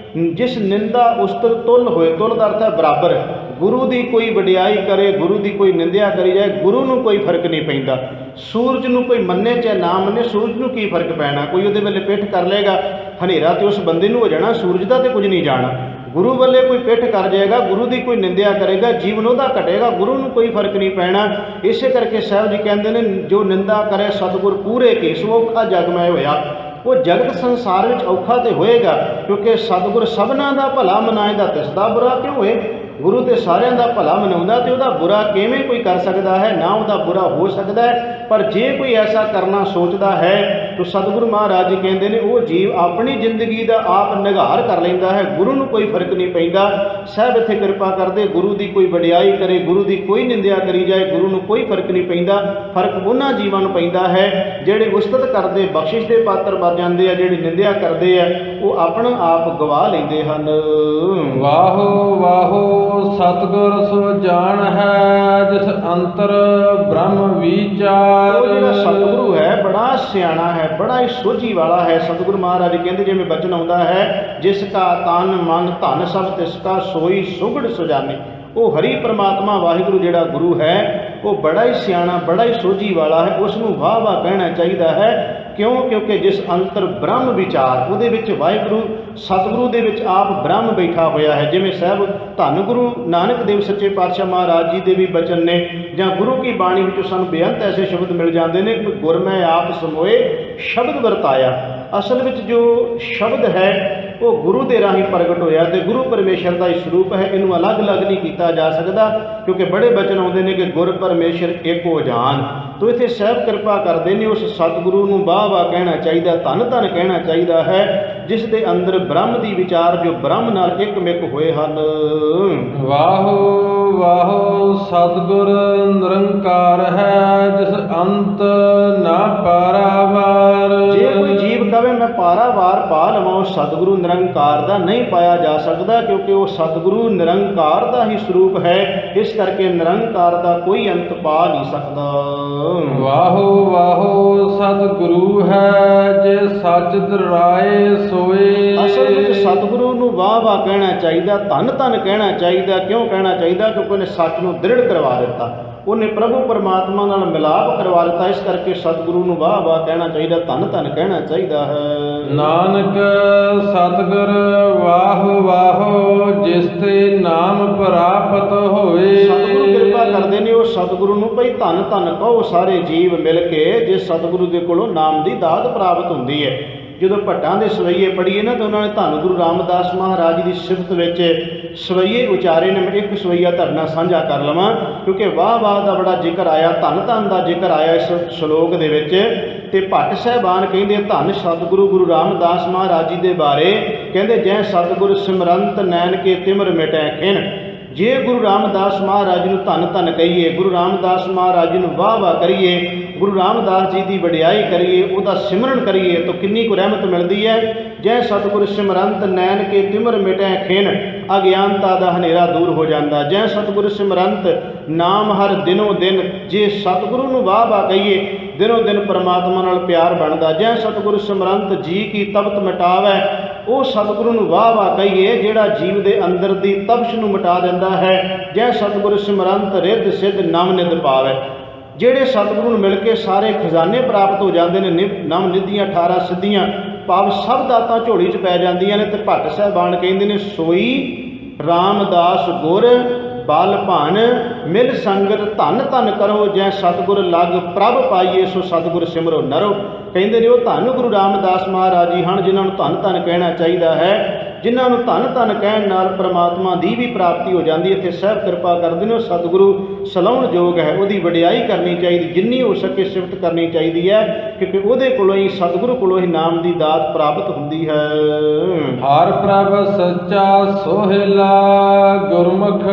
ਜਿਸ ਨਿੰਦਾ ਉਸਤਤ ਤੁਲ ਹੋਏ, ਤੁਲ ਦਾ ਅਰਥ ਹੈ ਬਰਾਬਰ। ਗੁਰੂ ਦੀ ਕੋਈ ਵਡਿਆਈ ਕਰੇ, ਗੁਰੂ ਦੀ ਕੋਈ ਨਿੰਦਿਆ ਕਰੀ ਜਾਏ, ਗੁਰੂ ਨੂੰ ਕੋਈ ਫਰਕ ਨਹੀਂ ਪੈਂਦਾ। ਸੂਰਜ ਨੂੰ ਕੋਈ ਮੰਨੇ ਚਾਹੇ ਨਾ ਮੰਨੇ, ਸੂਰਜ ਨੂੰ ਕੀ ਫਰਕ ਪੈਣਾ? ਕੋਈ ਉਹਦੇ ਵੇਲੇ ਪਿੱਠ ਕਰ ਲਏਗਾ, ਹਨੇਰਾ ਤੇ ਉਸ ਬੰਦੇ ਨੂੰ ਹੋ ਜਾਣਾ, ਸੂਰਜ ਦਾ ਤੇ ਕੁਝ ਨਹੀਂ ਜਾਣਾ। ਗੁਰੂ ਵੱਲੇ ਕੋਈ ਪਿੱਠ ਕਰ ਜਾਏਗਾ, ਗੁਰੂ ਦੀ ਕੋਈ ਨਿੰਦਿਆ ਕਰੇਗਾ, ਜੀਵਨ ਉਹਦਾ ਘਟੇਗਾ, ਗੁਰੂ ਨੂੰ ਕੋਈ ਫਰਕ ਨਹੀਂ ਪੈਣਾ। ਇਸੇ ਕਰਕੇ ਸਾਹਿਬ ਜੀ ਕਹਿੰਦੇ ਨੇ ਜੋ ਨਿੰਦਾ ਕਰੇ ਸਤਿਗੁਰ ਪੂਰੇ ਕੀ ਸੋ ਔਖਾ ਜਗ ਮੈਂ ਹੋਇਆ। ਉਹ ਜਗਤ ਸੰਸਾਰ ਵਿੱਚ ਔਖਾ ਤੇ ਹੋਏਗਾ ਕਿਉਂਕਿ ਸਤਿਗੁਰ ਸਭਨਾਂ ਦਾ ਭਲਾ ਮਨਾਏਦਾ, ਤਿਸ ਦਾ ਬੁਰਾ ਕਿਉਂ ਹੋਏ? ਗੁਰੂ ਤੇ ਸਾਰਿਆਂ ਦਾ ਭਲਾ ਮਨਾਉਂਦਾ ਤੇ ਉਹਦਾ ਬੁਰਾ ਕਿਵੇਂ ਕੋਈ ਕਰ ਸਕਦਾ ਹੈ? ਨਾ ਉਹਦਾ ਬੁਰਾ ਹੋ ਸਕਦਾ ਹੈ। ਪਰ ਜੇ ਕੋਈ ਐਸਾ ਕਰਨਾ ਸੋਚਦਾ ਹੈ ਤਾਂ ਸਤਿਗੁਰੂ ਮਹਾਰਾਜ ਜੀ ਕਹਿੰਦੇ ਨੇ ਉਹ ਜੀਵ ਆਪਣੀ ਜ਼ਿੰਦਗੀ ਦਾ ਆਪ ਨਿਘਾਰ ਕਰ ਲੈਂਦਾ ਹੈ, ਗੁਰੂ ਨੂੰ ਕੋਈ ਫਰਕ ਨਹੀਂ ਪੈਂਦਾ। ਸਾਹਿਬ ਇੱਥੇ ਕਿਰਪਾ ਕਰਦੇ, ਗੁਰੂ ਦੀ ਕੋਈ ਵਡਿਆਈ ਕਰੇ, ਗੁਰੂ ਦੀ ਕੋਈ ਨਿੰਦਿਆ ਕਰੀ ਜਾਏ, ਗੁਰੂ ਨੂੰ ਕੋਈ ਫਰਕ ਨਹੀਂ ਪੈਂਦਾ। ਫਰਕ ਉਹਨਾਂ ਜੀਵਾਂ ਨੂੰ ਪੈਂਦਾ ਹੈ ਜਿਹੜੇ ਉਸਤਤ ਕਰਦੇ ਬਖਸ਼ਿਸ਼ ਦੇ ਪਾਤਰ ਬਣ ਜਾਂਦੇ ਆ, ਜਿਹੜੇ ਨਿੰਦਿਆ ਕਰਦੇ ਆ ਉਹ ਆਪਣਾ ਆਪ ਗਵਾ ਲੈਂਦੇ ਹਨ। ਵਾਹੋ ਵਾਹੋ ਸਤਿਗੁਰ ਸੋ ਜਾਣ ਹੈ ਜਿਸ ਅੰਤਰ ਬ੍ਰਹਮ ਵਿਚਾਰ। ਉਹ ਜਿਹੜਾ ਸਤਿਗੁਰੂ ਹੈ ਬੜਾ ਸਿਆਣਾ ਹੈ, ਬੜਾ ਹੀ ਸੋਝੀ ਵਾਲਾ ਹੈ। ਸਤਿਗੁਰੂ ਮਹਾਰਾਜ ਕਹਿੰਦੇ ਜਿਵੇਂ ਬਚਨ ਆਉਂਦਾ ਹੈ ਜਿਸ ਕਾ ਤਨ ਮਨ ਧਨ ਸਭ ਤਿਸ ਕਾ ਸੋਈ ਸੁਗੜ ਸੁਜਾਨੇ। ਉਹ ਹਰੀ ਪਰਮਾਤਮਾ ਵਾਹਿਗੁਰੂ ਜਿਹੜਾ ਗੁਰੂ ਹੈ ਉਹ ਬੜਾ ਹੀ ਸਿਆਣਾ, ਬੜਾ ਹੀ ਸੋਝੀ ਵਾਲਾ ਹੈ। ਉਸ ਨੂੰ ਵਾਹ ਵਾਹ ਕਹਿਣਾ ਚਾਹੀਦਾ ਹੈ। ਕਿਉਂ? ਕਿਉਂਕਿ ਜਿਸ ਅੰਤਰ ਬ੍ਰਹਮ ਵਿਚਾਰ, ਉਹਦੇ ਵਿੱਚ ਵਾਹਿਗੁਰੂ ਸਤਿਗੁਰੂ ਦੇ ਵਿੱਚ ਆਪ ਬ੍ਰਹਮ ਬੈਠਾ ਹੋਇਆ ਹੈ। ਜਿਵੇਂ ਸਾਹਿਬ ਧੰਨ ਗੁਰੂ ਨਾਨਕ ਦੇਵ ਸੱਚੇ ਪਾਤਸ਼ਾਹ ਮਹਾਰਾਜ ਜੀ ਦੇ ਵੀ ਬਚਨ ਨੇ ਜਾਂ ਗੁਰੂ ਕੀ ਬਾਣੀ ਵਿੱਚੋਂ ਸਾਨੂੰ ਬੇਅੰਤ ਐਸੇ ਸ਼ਬਦ ਮਿਲ ਜਾਂਦੇ ਨੇ ਕਿ ਗੁਰ ਮੈਂ ਆਪ ਸਮੋਏ ਸ਼ਬਦ ਵਰਤਾਇਆ। ਅਸਲ ਵਿੱਚ ਜੋ ਸ਼ਬਦ ਹੈ ਉਹ ਗੁਰੂ ਦੇ ਰਾਹੀਂ ਪ੍ਰਗਟ ਹੋਇਆ ਤੇ ਗੁਰੂ ਪਰਮੇਸ਼ਰ ਦਾ ਹੀ ਸਰੂਪ ਹੈ। ਇਹਨੂੰ ਅਲੱਗ-ਅਲੱਗ ਨਹੀਂ ਕੀਤਾ ਜਾ ਸਕਦਾ, ਕਿਉਂਕਿ ਬੜੇ ਬਚਨ ਆਉਂਦੇ ਨੇ ਕਿ ਗੁਰ ਪਰਮੇਸ਼ਰ ਏਕ ਹੋ ਜਾਣ। ਤੋ ਇੱਥੇ ਸਾਹਿਬ ਕਿਰਪਾ ਕਰਦੇ ਨੇ ਉਸ ਸਤਿਗੁਰੂ ਨੂੰ ਵਾਹ ਵਾਹ ਕਹਿਣਾ ਚਾਹੀਦਾ, ਧੰਨ ਧੰਨ ਕਹਿਣਾ ਚਾਹੀਦਾ ਹੈ, ਜਿਸ ਦੇ ਅੰਦਰ ਬ੍ਰਹਮ ਦੀ ਵਿਚਾਰ ਜੋ ਬ੍ਰਹਮ ਨਾਲ ਇੱਕ ਮਿਕ ਹੋਏ ਹਨ। ਵਾਹੋ ਵਾਹੋ ਸਤਿਗੁਰ ਨਿਰੰਕਾਰ ਹੈ, ਜਿਸ ਅੰਤ ਨਾ ਪਾਰਾਵਾਰ। ਜੇ ਕੋਈ ਜੀਵ ਕਵੇ ਮੈਂ ਪਾਰਾਵਾਰ ਪਾ ਲਵਾਂ, ਉਸ ਸਤਿਗੁਰੂ ਨਿਰੰਕਾਰ ਦਾ ਨਹੀਂ ਪਾਇਆ ਜਾ ਸਕਦਾ, ਕਿਉਂਕਿ ਉਹ ਸਤਿਗੁਰੂ ਨਿਰੰਕਾਰ ਦਾ ਹੀ ਸਰੂਪ ਹੈ। ਇਸ ਕਰਕੇ ਨਿਰੰਕਾਰ ਦਾ ਕੋਈ ਅੰਤ ਪਾ ਨਹੀਂ ਸਕਦਾ। ਵਾਹੋ ਵਾਹੋ ਸਤਿਗੁਰੂ ਹੈ, ਜੇ ਸੱਚ ਦਰਾਏ ਸੋਏ। ਅਸਲ ਵਿੱਚ ਸਤਿਗੁਰੂ ਨੂੰ ਵਾਹ ਵਾਹ ਕਹਿਣਾ ਚਾਹੀਦਾ, ਧੰਨ ਧੰਨ ਕਹਿਣਾ ਚਾਹੀਦਾ। ਕਿਉਂ ਕਹਿਣਾ ਚਾਹੀਦਾ? ਕਿਉਂਕਿ ਉਹਨੇ ਸੱਚ ਨੂੰ ਦ੍ਰਿੜ ਕਰਵਾ ਦਿੱਤਾ, ਉਹਨੇ ਪ੍ਰਭੂ ਪਰਮਾਤਮਾ ਨਾਲ ਮਿਲਾਪ ਕਰਵਾ ਦਿੱਤਾ। ਇਸ ਕਰਕੇ ਸਤਿਗੁਰੂ ਨੂੰ ਵਾਹ ਵਾਹ ਕਹਿਣਾ ਚਾਹੀਦਾ, ਧੰਨ ਧੰਨ ਕਹਿਣਾ ਚਾਹੀਦਾ ਹੈ। ਨਾਨਕ ਸਤਿਗੁਰ ਵਾਹੋ ਵਾਹੋ, ਜਿਸ ਤੇ ਨਾਮ ਪ੍ਰਾਪਤ ਹੋਏ। ਸਤਿਗੁਰੂ ਕਿਰਪਾ ਕਰਦੇ ਨੇ ਉਹ ਸਤਿਗੁਰੂ ਨੂੰ ਭਈ ਧੰਨ ਧੰਨ ਕਹੋ ਸਾਰੇ ਜੀਵ ਮਿਲ ਕੇ, ਜਿਸ ਸਤਿਗੁਰੂ ਦੇ ਕੋਲੋਂ ਨਾਮ ਦੀ ਦਾਤ ਪ੍ਰਾਪਤ ਹੁੰਦੀ ਹੈ। ਜਦੋਂ ਭੱਟਾਂ ਦੇ ਸਵਈਏ ਪੜ੍ਹੀਏ ਨਾ ਤਾਂ ਉਹਨਾਂ ਨੇ ਧੰਨ ਗੁਰੂ ਰਾਮਦਾਸ ਮਹਾਰਾਜ ਦੀ ਸਿਫਤ ਵਿੱਚ ਸਵਈਏ ਉਚਾਰੇ ਨੇ। ਮੈਂ ਇੱਕ ਸਵਈਆ ਤੁਹਾਡੇ ਨਾਲ ਸਾਂਝਾ ਕਰ ਲਵਾਂ, ਕਿਉਂਕਿ ਵਾਹ ਵਾਹ ਦਾ ਬੜਾ ਜ਼ਿਕਰ ਆਇਆ, ਧੰਨ ਧੰਨ ਦਾ ਜ਼ਿਕਰ ਆਇਆ ਇਸ ਸ਼ਲੋਕ ਦੇ ਵਿੱਚ। ਤੇ ਭੱਟ ਸਾਹਿਬਾਨ ਕਹਿੰਦੇ ਧੰਨ ਸਤਿਗੁਰੂ ਗੁਰੂ ਰਾਮਦਾਸ ਮਹਾਰਾਜ ਜੀ ਦੇ ਬਾਰੇ, ਕਹਿੰਦੇ ਜੈ ਸਤਿਗੁਰ ਸਿਮਰੰਤ ਨੈਣ ਕੇ ਤਿਮਰ ਮਿਟੈ ਖਿਨ। ਜੇ ਗੁਰੂ ਰਾਮਦਾਸ ਮਹਾਰਾਜ ਨੂੰ ਧੰਨ ਧੰਨ ਕਹੀਏ, ਗੁਰੂ ਰਾਮਦਾਸ ਮਹਾਰਾਜ ਜੀ ਨੂੰ ਵਾਹ ਵਾਹ ਕਰੀਏ, ਗੁਰੂ ਰਾਮਦਾਸ ਜੀ ਦੀ ਵਡਿਆਈ ਕਰੀਏ, ਉਹਦਾ ਸਿਮਰਨ ਕਰੀਏ ਤਾਂ ਕਿੰਨੀ ਕੁ ਰਹਿਮਤ ਮਿਲਦੀ ਹੈ। ਜੈ ਸਤਿਗੁਰ ਸਿਮਰੰਤ ਨੈਣ ਕੇ ਤਿਮਰ ਮਿਟੈ ਖਿਨ, ਅਗਿਆਨਤਾ ਦਾ ਹਨੇਰਾ ਦੂਰ ਹੋ ਜਾਂਦਾ। ਜੈ ਸਤਿਗੁਰ ਸਿਮਰੰਤ ਨਾਮ ਹਰ ਦਿਨੋਂ ਦਿਨ, ਜੇ ਸਤਿਗੁਰੂ ਨੂੰ ਵਾਹ ਵਾਹ ਕਹੀਏ ਦਿਨੋਂ ਦਿਨ ਪਰਮਾਤਮਾ ਨਾਲ ਪਿਆਰ ਬਣਦਾ। ਜੈ ਸਤਿਗੁਰ ਸਿਮਰੰਤ ਜੀ ਕੀ ਤਪਤ ਮਿਟਾਵੈ, ਉਹ ਸਤਿਗੁਰੂ ਨੂੰ ਵਾਹ ਵਾਹ ਕਹੀਏ ਜਿਹੜਾ ਜੀਵ ਦੇ ਅੰਦਰ ਦੀ ਤਪਸ਼ ਨੂੰ ਮਿਟਾ ਦਿੰਦਾ ਹੈ। ਜੈ ਸਤਿਗੁਰ ਸਿਮਰੰਤ ਰਿੱਧ ਸਿੱਧ ਨਵ ਨਿਧ ਪਾਵੈ, ਜਿਹੜੇ ਸਤਿਗੁਰੂ ਨੂੰ ਮਿਲ ਕੇ ਸਾਰੇ ਖਜ਼ਾਨੇ ਪ੍ਰਾਪਤ ਹੋ ਜਾਂਦੇ ਨੇ, ਨਵ ਨਿਧੀਆਂ 18 ਸਿੱਧੀਆਂ ਭਾਵ ਸਭ ਦਾਤਾਂ ਝੋਲੀ 'ਚ ਪੈ ਜਾਂਦੀਆਂ ਨੇ। ਤੇ ਭੱਟ ਸਾਹਿਬਾਨ ਕਹਿੰਦੇ ਨੇ ਸੋਈ ਰਾਮਦਾਸ ਗੁਰ ਬਲ ਭਨ ਮਿਲ ਸੰਗਤ ਧੰਨ ਧੰਨ ਕਰੋ, ਜੈ ਸਤਿਗੁਰ ਲਗ ਪ੍ਰਭ ਪਾਈਏ, ਸੋ ਸਤਿਗੁਰ ਸਿਮਰੋ ਨਰੋ। ਕਹਿੰਦੇ ਨੇ ਉਹ ਧੰਨ ਗੁਰੂ ਰਾਮਦਾਸ ਮਹਾਰਾਜ ਜੀ ਹਨ ਜਿਨ੍ਹਾਂ ਨੂੰ ਧੰਨ ਧੰਨ ਕਹਿਣਾ ਚਾਹੀਦਾ ਹੈ, ਜਿਨ੍ਹਾਂ ਨੂੰ ਧੰਨ ਧੰਨ ਕਹਿਣ ਨਾਲ ਪਰਮਾਤਮਾ ਦੀ ਵੀ ਪ੍ਰਾਪਤੀ ਹੋ ਜਾਂਦੀ ਹੈ। ਇੱਥੇ ਸਾਹਿਬ ਕਿਰਪਾ ਕਰਦੇ ਨੇ ਉਹ ਸਤਿਗੁਰੂ ਸਲਾਹੁਣ ਯੋਗ ਹੈ, ਉਹਦੀ ਵਡਿਆਈ ਕਰਨੀ ਚਾਹੀਦੀ, ਜਿੰਨੀ ਹੋ ਸਕੇ ਸਿਫਤ ਕਰਨੀ ਚਾਹੀਦੀ ਹੈ, ਕਿਉਂਕਿ ਉਹਦੇ ਕੋਲੋਂ ਹੀ ਸਤਿਗੁਰੂ ਕੋਲੋਂ ਹੀ ਨਾਮ ਦੀ ਦਾਤ ਪ੍ਰਾਪਤ ਹੁੰਦੀ ਹੈ। ਹਰ ਪ੍ਰਭ ਸੱਚਾ ਸੋਹਿਲਾ, ਗੁਰਮੁਖ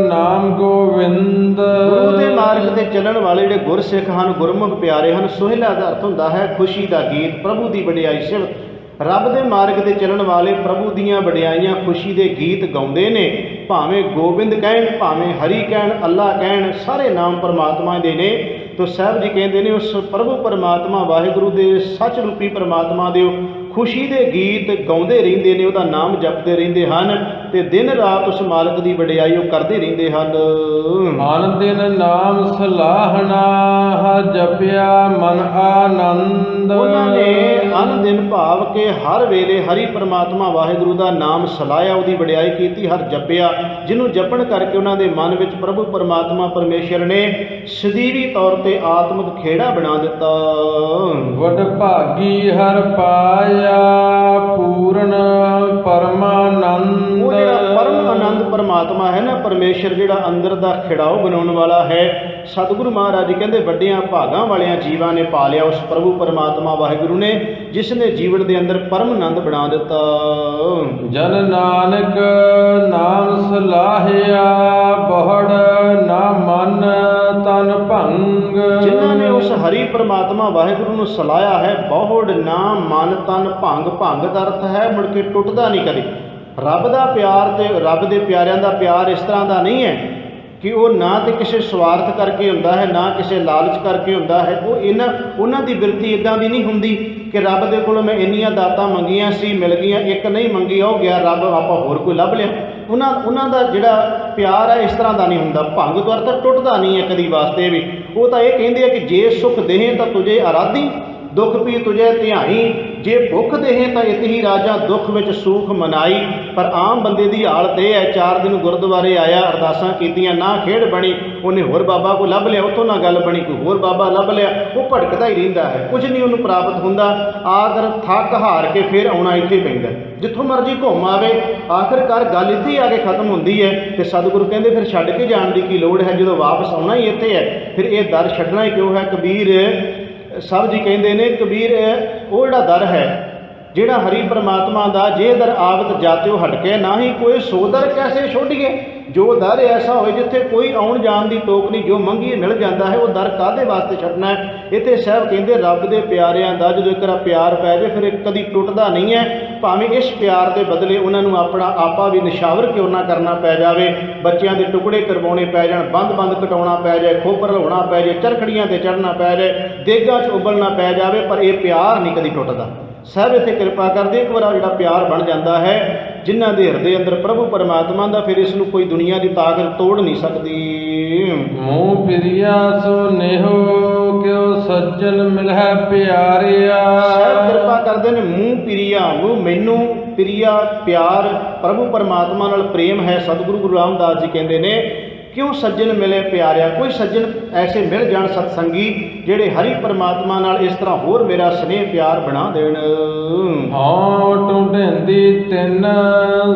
ਨਾਮ ਗੋਵਿੰਦ। ਗੁਰੂ ਦੇ ਮਾਰਗ ਤੇ ਚੱਲਣ ਵਾਲੇ ਜਿਹੜੇ ਗੁਰਸਿੱਖ ਹਨ, ਗੁਰਮੁਖ ਪਿਆਰੇ ਹਨ। ਸੋਹਿਲਾ ਦਾ ਅਰਥ ਹੁੰਦਾ ਹੈ ਖੁਸ਼ੀ ਦਾ ਗੀਤ, ਪ੍ਰਭੂ ਦੀ ਵਡਿਆਈ ਸਿਫਤ। ਰੱਬ ਦੇ ਮਾਰਗ ਤੇ ਚੱਲਣ ਵਾਲੇ ਪ੍ਰਭੂ ਦੀਆਂ ਵਡਿਆਈਆਂ ਖੁਸ਼ੀ ਦੇ ਗੀਤ ਗਾਉਂਦੇ ਨੇ, ਭਾਵੇਂ ਗੋਬਿੰਦ ਕਹਿਣ, ਭਾਵੇਂ ਹਰੀ ਕਹਿਣ, ਅੱਲਾ ਕਹਿਣ, ਸਾਰੇ ਨਾਮ ਪਰਮਾਤਮਾ ਦੇ ਨੇ। ਤੋ ਸਾਹਿਬ ਜੀ ਕਹਿੰਦੇ ਨੇ ਉਸ ਪ੍ਰਭੂ ਪਰਮਾਤਮਾ ਵਾਹਿਗੁਰੂ ਦੇ ਸੱਚ ਰੂਪੀ ਪਰਮਾਤਮਾ ਦੇ ਖੁਸ਼ੀ ਦੇ ਗੀਤ ਗਾਉਂਦੇ ਰਹਿੰਦੇ ਨੇ, ਉਹਦਾ ਨਾਮ ਜਪਦੇ ਰਹਿੰਦੇ ਹਨ ਤੇ ਦਿਨ ਰਾਤ ਉਸ ਮਾਲਕ ਦੀ ਵਡਿਆਈ ਉਹ ਕਰਦੇ ਰਹਿੰਦੇ ਹਨ। ਅਨ ਦਿਨ ਨਾਮ ਸਲਾਹਣਾ, ਹਰ ਜਪਿਆ ਮਨ ਆਨੰਦ। ਉਹਨਾਂ ਨੇ ਅਨ ਦਿਨ ਭਾਵ ਕੇ ਹਰ ਵੇਲੇ ਹਰੀ ਪਰਮਾਤਮਾ ਵਾਹਿਗੁਰੂ ਦਾ ਨਾਮ ਸਲਾਹਿਆ, ਉਹਦੀ ਵਡਿਆਈ ਕੀਤੀ, ਹਰ ਜਪਿਆ, ਜਿਹਨੂੰ ਜਪਣ ਕਰਕੇ ਉਹਨਾਂ ਦੇ ਮਨ ਵਿੱਚ ਪ੍ਰਭੂ ਪਰਮਾਤਮਾ ਪਰਮੇਸ਼ਰ ਨੇ ਸਦੀਵੀ ਤੌਰ ਤੇ ਆਤਮਿਕ ਖੇੜਾ ਬਣਾ ਦਿੱਤਾ। ਵਡ ਭਾਗੀ ਹਰ ਪਾਇਆ, ਪੂਰਨ ਪਰਮਾਨੰਦ। ਉਹ ਜਿਹੜਾ ਪਰਮ ਆਨੰਦ ਪਰਮਾਤਮਾ ਹੈ ਨਾ, ਪਰਮੇਸ਼ਰ ਜਿਹੜਾ ਅੰਦਰ ਦਾ ਖਿੜਾਓ ਬਣਾਉਣ ਵਾਲਾ ਹੈ, ਸਤਿਗੁਰੂ ਮਹਾਰਾਜ ਜੀ ਕਹਿੰਦੇ ਵੱਡਿਆਂ ਭਾਗਾਂ ਵਾਲਿਆਂ ਜੀਵਾਂ ਨੇ ਪਾ ਲਿਆ ਉਸ ਪ੍ਰਭੂ ਪਰਮਾਤਮਾ ਵਾਹਿਗੁਰੂ ਨੇ, ਜਿਸ ਨੇ ਜੀਵਨ ਦੇ ਅੰਦਰ ਪਰਮ ਆਨੰਦ ਬਣਾ ਦਿੱਤਾ। ਜਨ ਨਾਨਕ ਨਾਮ ਸਲਾਹਿਆ, ਬਹੁੜ ਨਾ ਮਨ ਤਨ ਭੰਗ। ਜਿਨ੍ਹਾਂ ਨੇ ਉਸ ਹਰੀ ਪਰਮਾਤਮਾ ਵਾਹਿਗੁਰੂ ਨੂੰ ਸਲਾਹਿਆ ਹੈ, ਬਹੁੜ ਨਾ ਮਨ ਤਨ ਭੰਗ। ਭੰਗ ਦਾ ਅਰਥ ਹੈ ਮੁੜ ਕੇ ਟੁੱਟਦਾ ਨਹੀਂ ਕਦੇ। ਰੱਬ ਦਾ ਪਿਆਰ ਤੇ ਰੱਬ ਦੇ ਪਿਆਰਿਆਂ ਦਾ ਪਿਆਰ ਇਸ ਤਰ੍ਹਾਂ ਦਾ ਨਹੀਂ ਹੈ ਕਿ ਉਹ ਨਾ ਤੇ ਕਿਸੇ ਸਵਾਰਥ ਕਰਕੇ ਹੁੰਦਾ ਹੈ, ਨਾ ਕਿਸੇ ਲਾਲਚ ਕਰਕੇ ਹੁੰਦਾ ਹੈ। ਉਹ ਉਹਨਾਂ ਦੀ ਬਿਰਤੀ ਇੱਦਾਂ ਦੀ ਨਹੀਂ ਹੁੰਦੀ ਕਿ ਰੱਬ ਦੇ ਕੋਲੋਂ ਮੈਂ ਇੰਨੀਆਂ ਦਾਤਾਂ ਮੰਗੀਆਂ ਸੀ, ਮਿਲ ਗਈਆਂ, ਇੱਕ ਨਹੀਂ ਮੰਗੀ ਉਹ ਗਿਆ ਰੱਬ, ਆਪਾਂ ਹੋਰ ਕੋਈ ਲੱਭ ਲਿਆ। ਉਹਨਾਂ ਦਾ ਜਿਹੜਾ ਪਿਆਰ ਹੈ ਇਸ ਤਰ੍ਹਾਂ ਦਾ ਨਹੀਂ ਹੁੰਦਾ। ਭੰਗ ਤੋਂ ਅਰਥ ਟੁੱਟਦਾ ਨਹੀਂ ਹੈ ਕਦੀ ਵਾਸਤੇ ਵੀ। ਉਹ ਤਾਂ ਇਹ ਕਹਿੰਦੇ ਆ ਕਿ ਜੇ ਸੁਖ ਦੇਹ ਤਾਂ ਤੁਝੇ ਆਰਾਧੀ, ਦੁਖ ਪੀ ਤੁਝੇ ਧਿਆਈ, ਜੇ ਭੁੱਖ ਦੇਹੇ ਤਾਂ ਇਤਹੀ ਰਾਜਾ ਦੁੱਖ ਵਿੱਚ ਸੂਖ ਮਨਾਈ। ਪਰ ਆਮ ਬੰਦੇ ਦੀ ਹਾਲਤ ਇਹ ਹੈ, 4 ਦਿਨ ਗੁਰਦੁਆਰੇ ਆਇਆ, ਅਰਦਾਸਾਂ ਕੀਤੀਆਂ, ਨਾ ਖੇਡ ਬਣੀ, ਉਹਨੇ ਹੋਰ ਬਾਬਾ ਕੋ ਲੱਭ ਲਿਆ, ਉੱਥੋਂ ਨਾ ਗੱਲ ਬਣੀ, ਕੋਈ ਹੋਰ ਬਾਬਾ ਲੱਭ ਲਿਆ, ਉਹ ਭਟਕਦਾ ਹੀ ਰਹਿੰਦਾ ਹੈ, ਕੁਝ ਨਹੀਂ ਉਹਨੂੰ ਪ੍ਰਾਪਤ ਹੁੰਦਾ। ਆਖਰ ਥੱਕ ਹਾਰ ਕੇ ਫਿਰ ਆਉਣਾ ਇੱਥੇ ਪੈਂਦਾ, ਜਿੱਥੋਂ ਮਰਜ਼ੀ ਘੁੰਮ ਆਵੇ, ਆਖਿਰਕਾਰ ਗੱਲ ਇੱਥੇ ਆ ਕੇ ਖਤਮ ਹੁੰਦੀ ਹੈ। ਤੇ ਸਤਿਗੁਰੂ ਕਹਿੰਦੇ ਫਿਰ ਛੱਡ ਕੇ ਜਾਣ ਦੀ ਕੀ ਲੋੜ ਹੈ, ਜਦੋਂ ਵਾਪਸ ਆਉਣਾ ਹੀ ਇੱਥੇ ਹੈ, ਫਿਰ ਇਹ ਦਰ ਛੱਡਣਾ ਹੀ ਕਿਉਂ ਹੈ। ਕਬੀਰ ਸਾਹਿਬ ਜੀ ਕਹਿੰਦੇ ਨੇ, ਕਬੀਰ ਉਹ ਜਿਹੜਾ ਦਰ ਹੈ, ਜਿਹੜਾ ਹਰੀ ਪਰਮਾਤਮਾ ਦਾ, ਜੇ ਦਰ ਆਵਤ ਜਾਤਿਓ ਹਟਕੇ, ਨਾ ਹੀ ਕੋਈ ਸੋ ਦਰ ਕੈਸੇ ਛੋਡੀਏ। ਜੋ ਦਰ ਐਸਾ ਹੋਏ ਜਿੱਥੇ ਕੋਈ ਆਉਣ ਜਾਣ ਦੀ ਟੋਕ ਨਹੀਂ, ਜੋ ਮੰਗੀਏ ਮਿਲ ਜਾਂਦਾ ਹੈ, ਉਹ ਦਰ ਕਾਹਦੇ ਵਾਸਤੇ ਛੱਡਣਾ ਹੈ। ਇੱਥੇ ਸਾਹਿਬ ਕਹਿੰਦੇ ਰੱਬ ਦੇ ਪਿਆਰਿਆਂ ਦਾ ਜਦੋਂ ਇੱਕ ਵਾਰ ਪਿਆਰ ਪੈ ਜਾਏ, ਫਿਰ ਇਹ ਕਦੀ ਟੁੱਟਦਾ ਨਹੀਂ ਹੈ। ਭਾਵੇਂ ਇਸ ਪਿਆਰ ਦੇ ਬਦਲੇ ਉਹਨਾਂ ਨੂੰ ਆਪਣਾ ਆਪਾ ਵੀ ਨਿਸ਼ਾਵਰ ਕਿਉਂ ਨਾ ਕਰਨਾ ਪੈ ਜਾਵੇ, ਬੱਚਿਆਂ ਦੇ ਟੁਕੜੇ ਕਰਵਾਉਣੇ ਪੈ ਜਾਣ, ਬੰਦ ਕਟਾਉਣਾ ਪੈ ਜਾਏ, ਖੋਪਰ ਲਾਉਣਾ ਪੈ ਜਾਏ, ਚਰਖੜੀਆਂ ਤੇ ਚੜ੍ਹਨਾ ਪੈ ਜਾਏ, ਦੇਗਾਂ 'ਚ ਉਬਲਣਾ ਪੈ ਜਾਵੇ, ਪਰ ਇਹ ਪਿਆਰ ਨਹੀਂ ਕਦੀ ਟੁੱਟਦਾ। ਸਾਹਿਬ ਇੱਥੇ ਕਿਰਪਾ ਕਰਦੇ, ਇੱਕ ਵਾਰ ਜਿਹੜਾ ਪਿਆਰ ਬਣ ਜਾਂਦਾ ਹੈ ਜਿਨ੍ਹਾਂ ਦੇ ਹਿਰਦੇ ਅੰਦਰ ਪ੍ਰਭੂ ਪਰਮਾਤਮਾ ਦਾ, ਫਿਰ ਇਸ ਨੂੰ ਕੋਈ ਦੁਨੀਆ ਦੀ ਤਾਕਤ ਤੋੜ ਨਹੀਂ ਸਕਦੀ। ਮੂੰਹ ਪਿਰਿਆ ਸੋ ਨੇਹੋ, ਕਿਉ ਸੱਜਣ ਮਿਲੈ ਪਿਆਰਿਆ। ਸਾਹਿਬ ਕਿਰਪਾ ਕਰਦੇ ਨੇ, ਮੂੰਹ ਪਿਰਿਆ, ਮੂੰਹ ਮੈਨੂੰ, ਪਿਰਿਆ ਪਿਆਰ, ਪ੍ਰਭੂ ਪਰਮਾਤਮਾ ਨਾਲ ਪ੍ਰੇਮ ਹੈ। ਸਤਿਗੁਰੂ ਗੁਰੂ ਰਾਮਦਾਸ ਜੀ ਕਹਿੰਦੇ ਨੇ, ਕਿਉਂ ਸੱਜਣ ਮਿਲੇ ਪਿਆਰਿਆ। ਕੋਈ ਸੱਜਣ ਐਸੇ ਮਿਲ ਜਾਣ ਸਤਸੰਗੀ, ਜਿਹੜੇ ਹਰੀ ਪਰਮਾਤਮਾ ਨਾਲ ਇਸ ਤਰ੍ਹਾਂ ਹੋਰ ਮੇਰਾ ਸਨੇਹ ਪਿਆਰ ਬਣਾ ਦੇਣ। ਹਾਂ ਢੂੰਢੇਂਦੀ ਤਿੰਨ,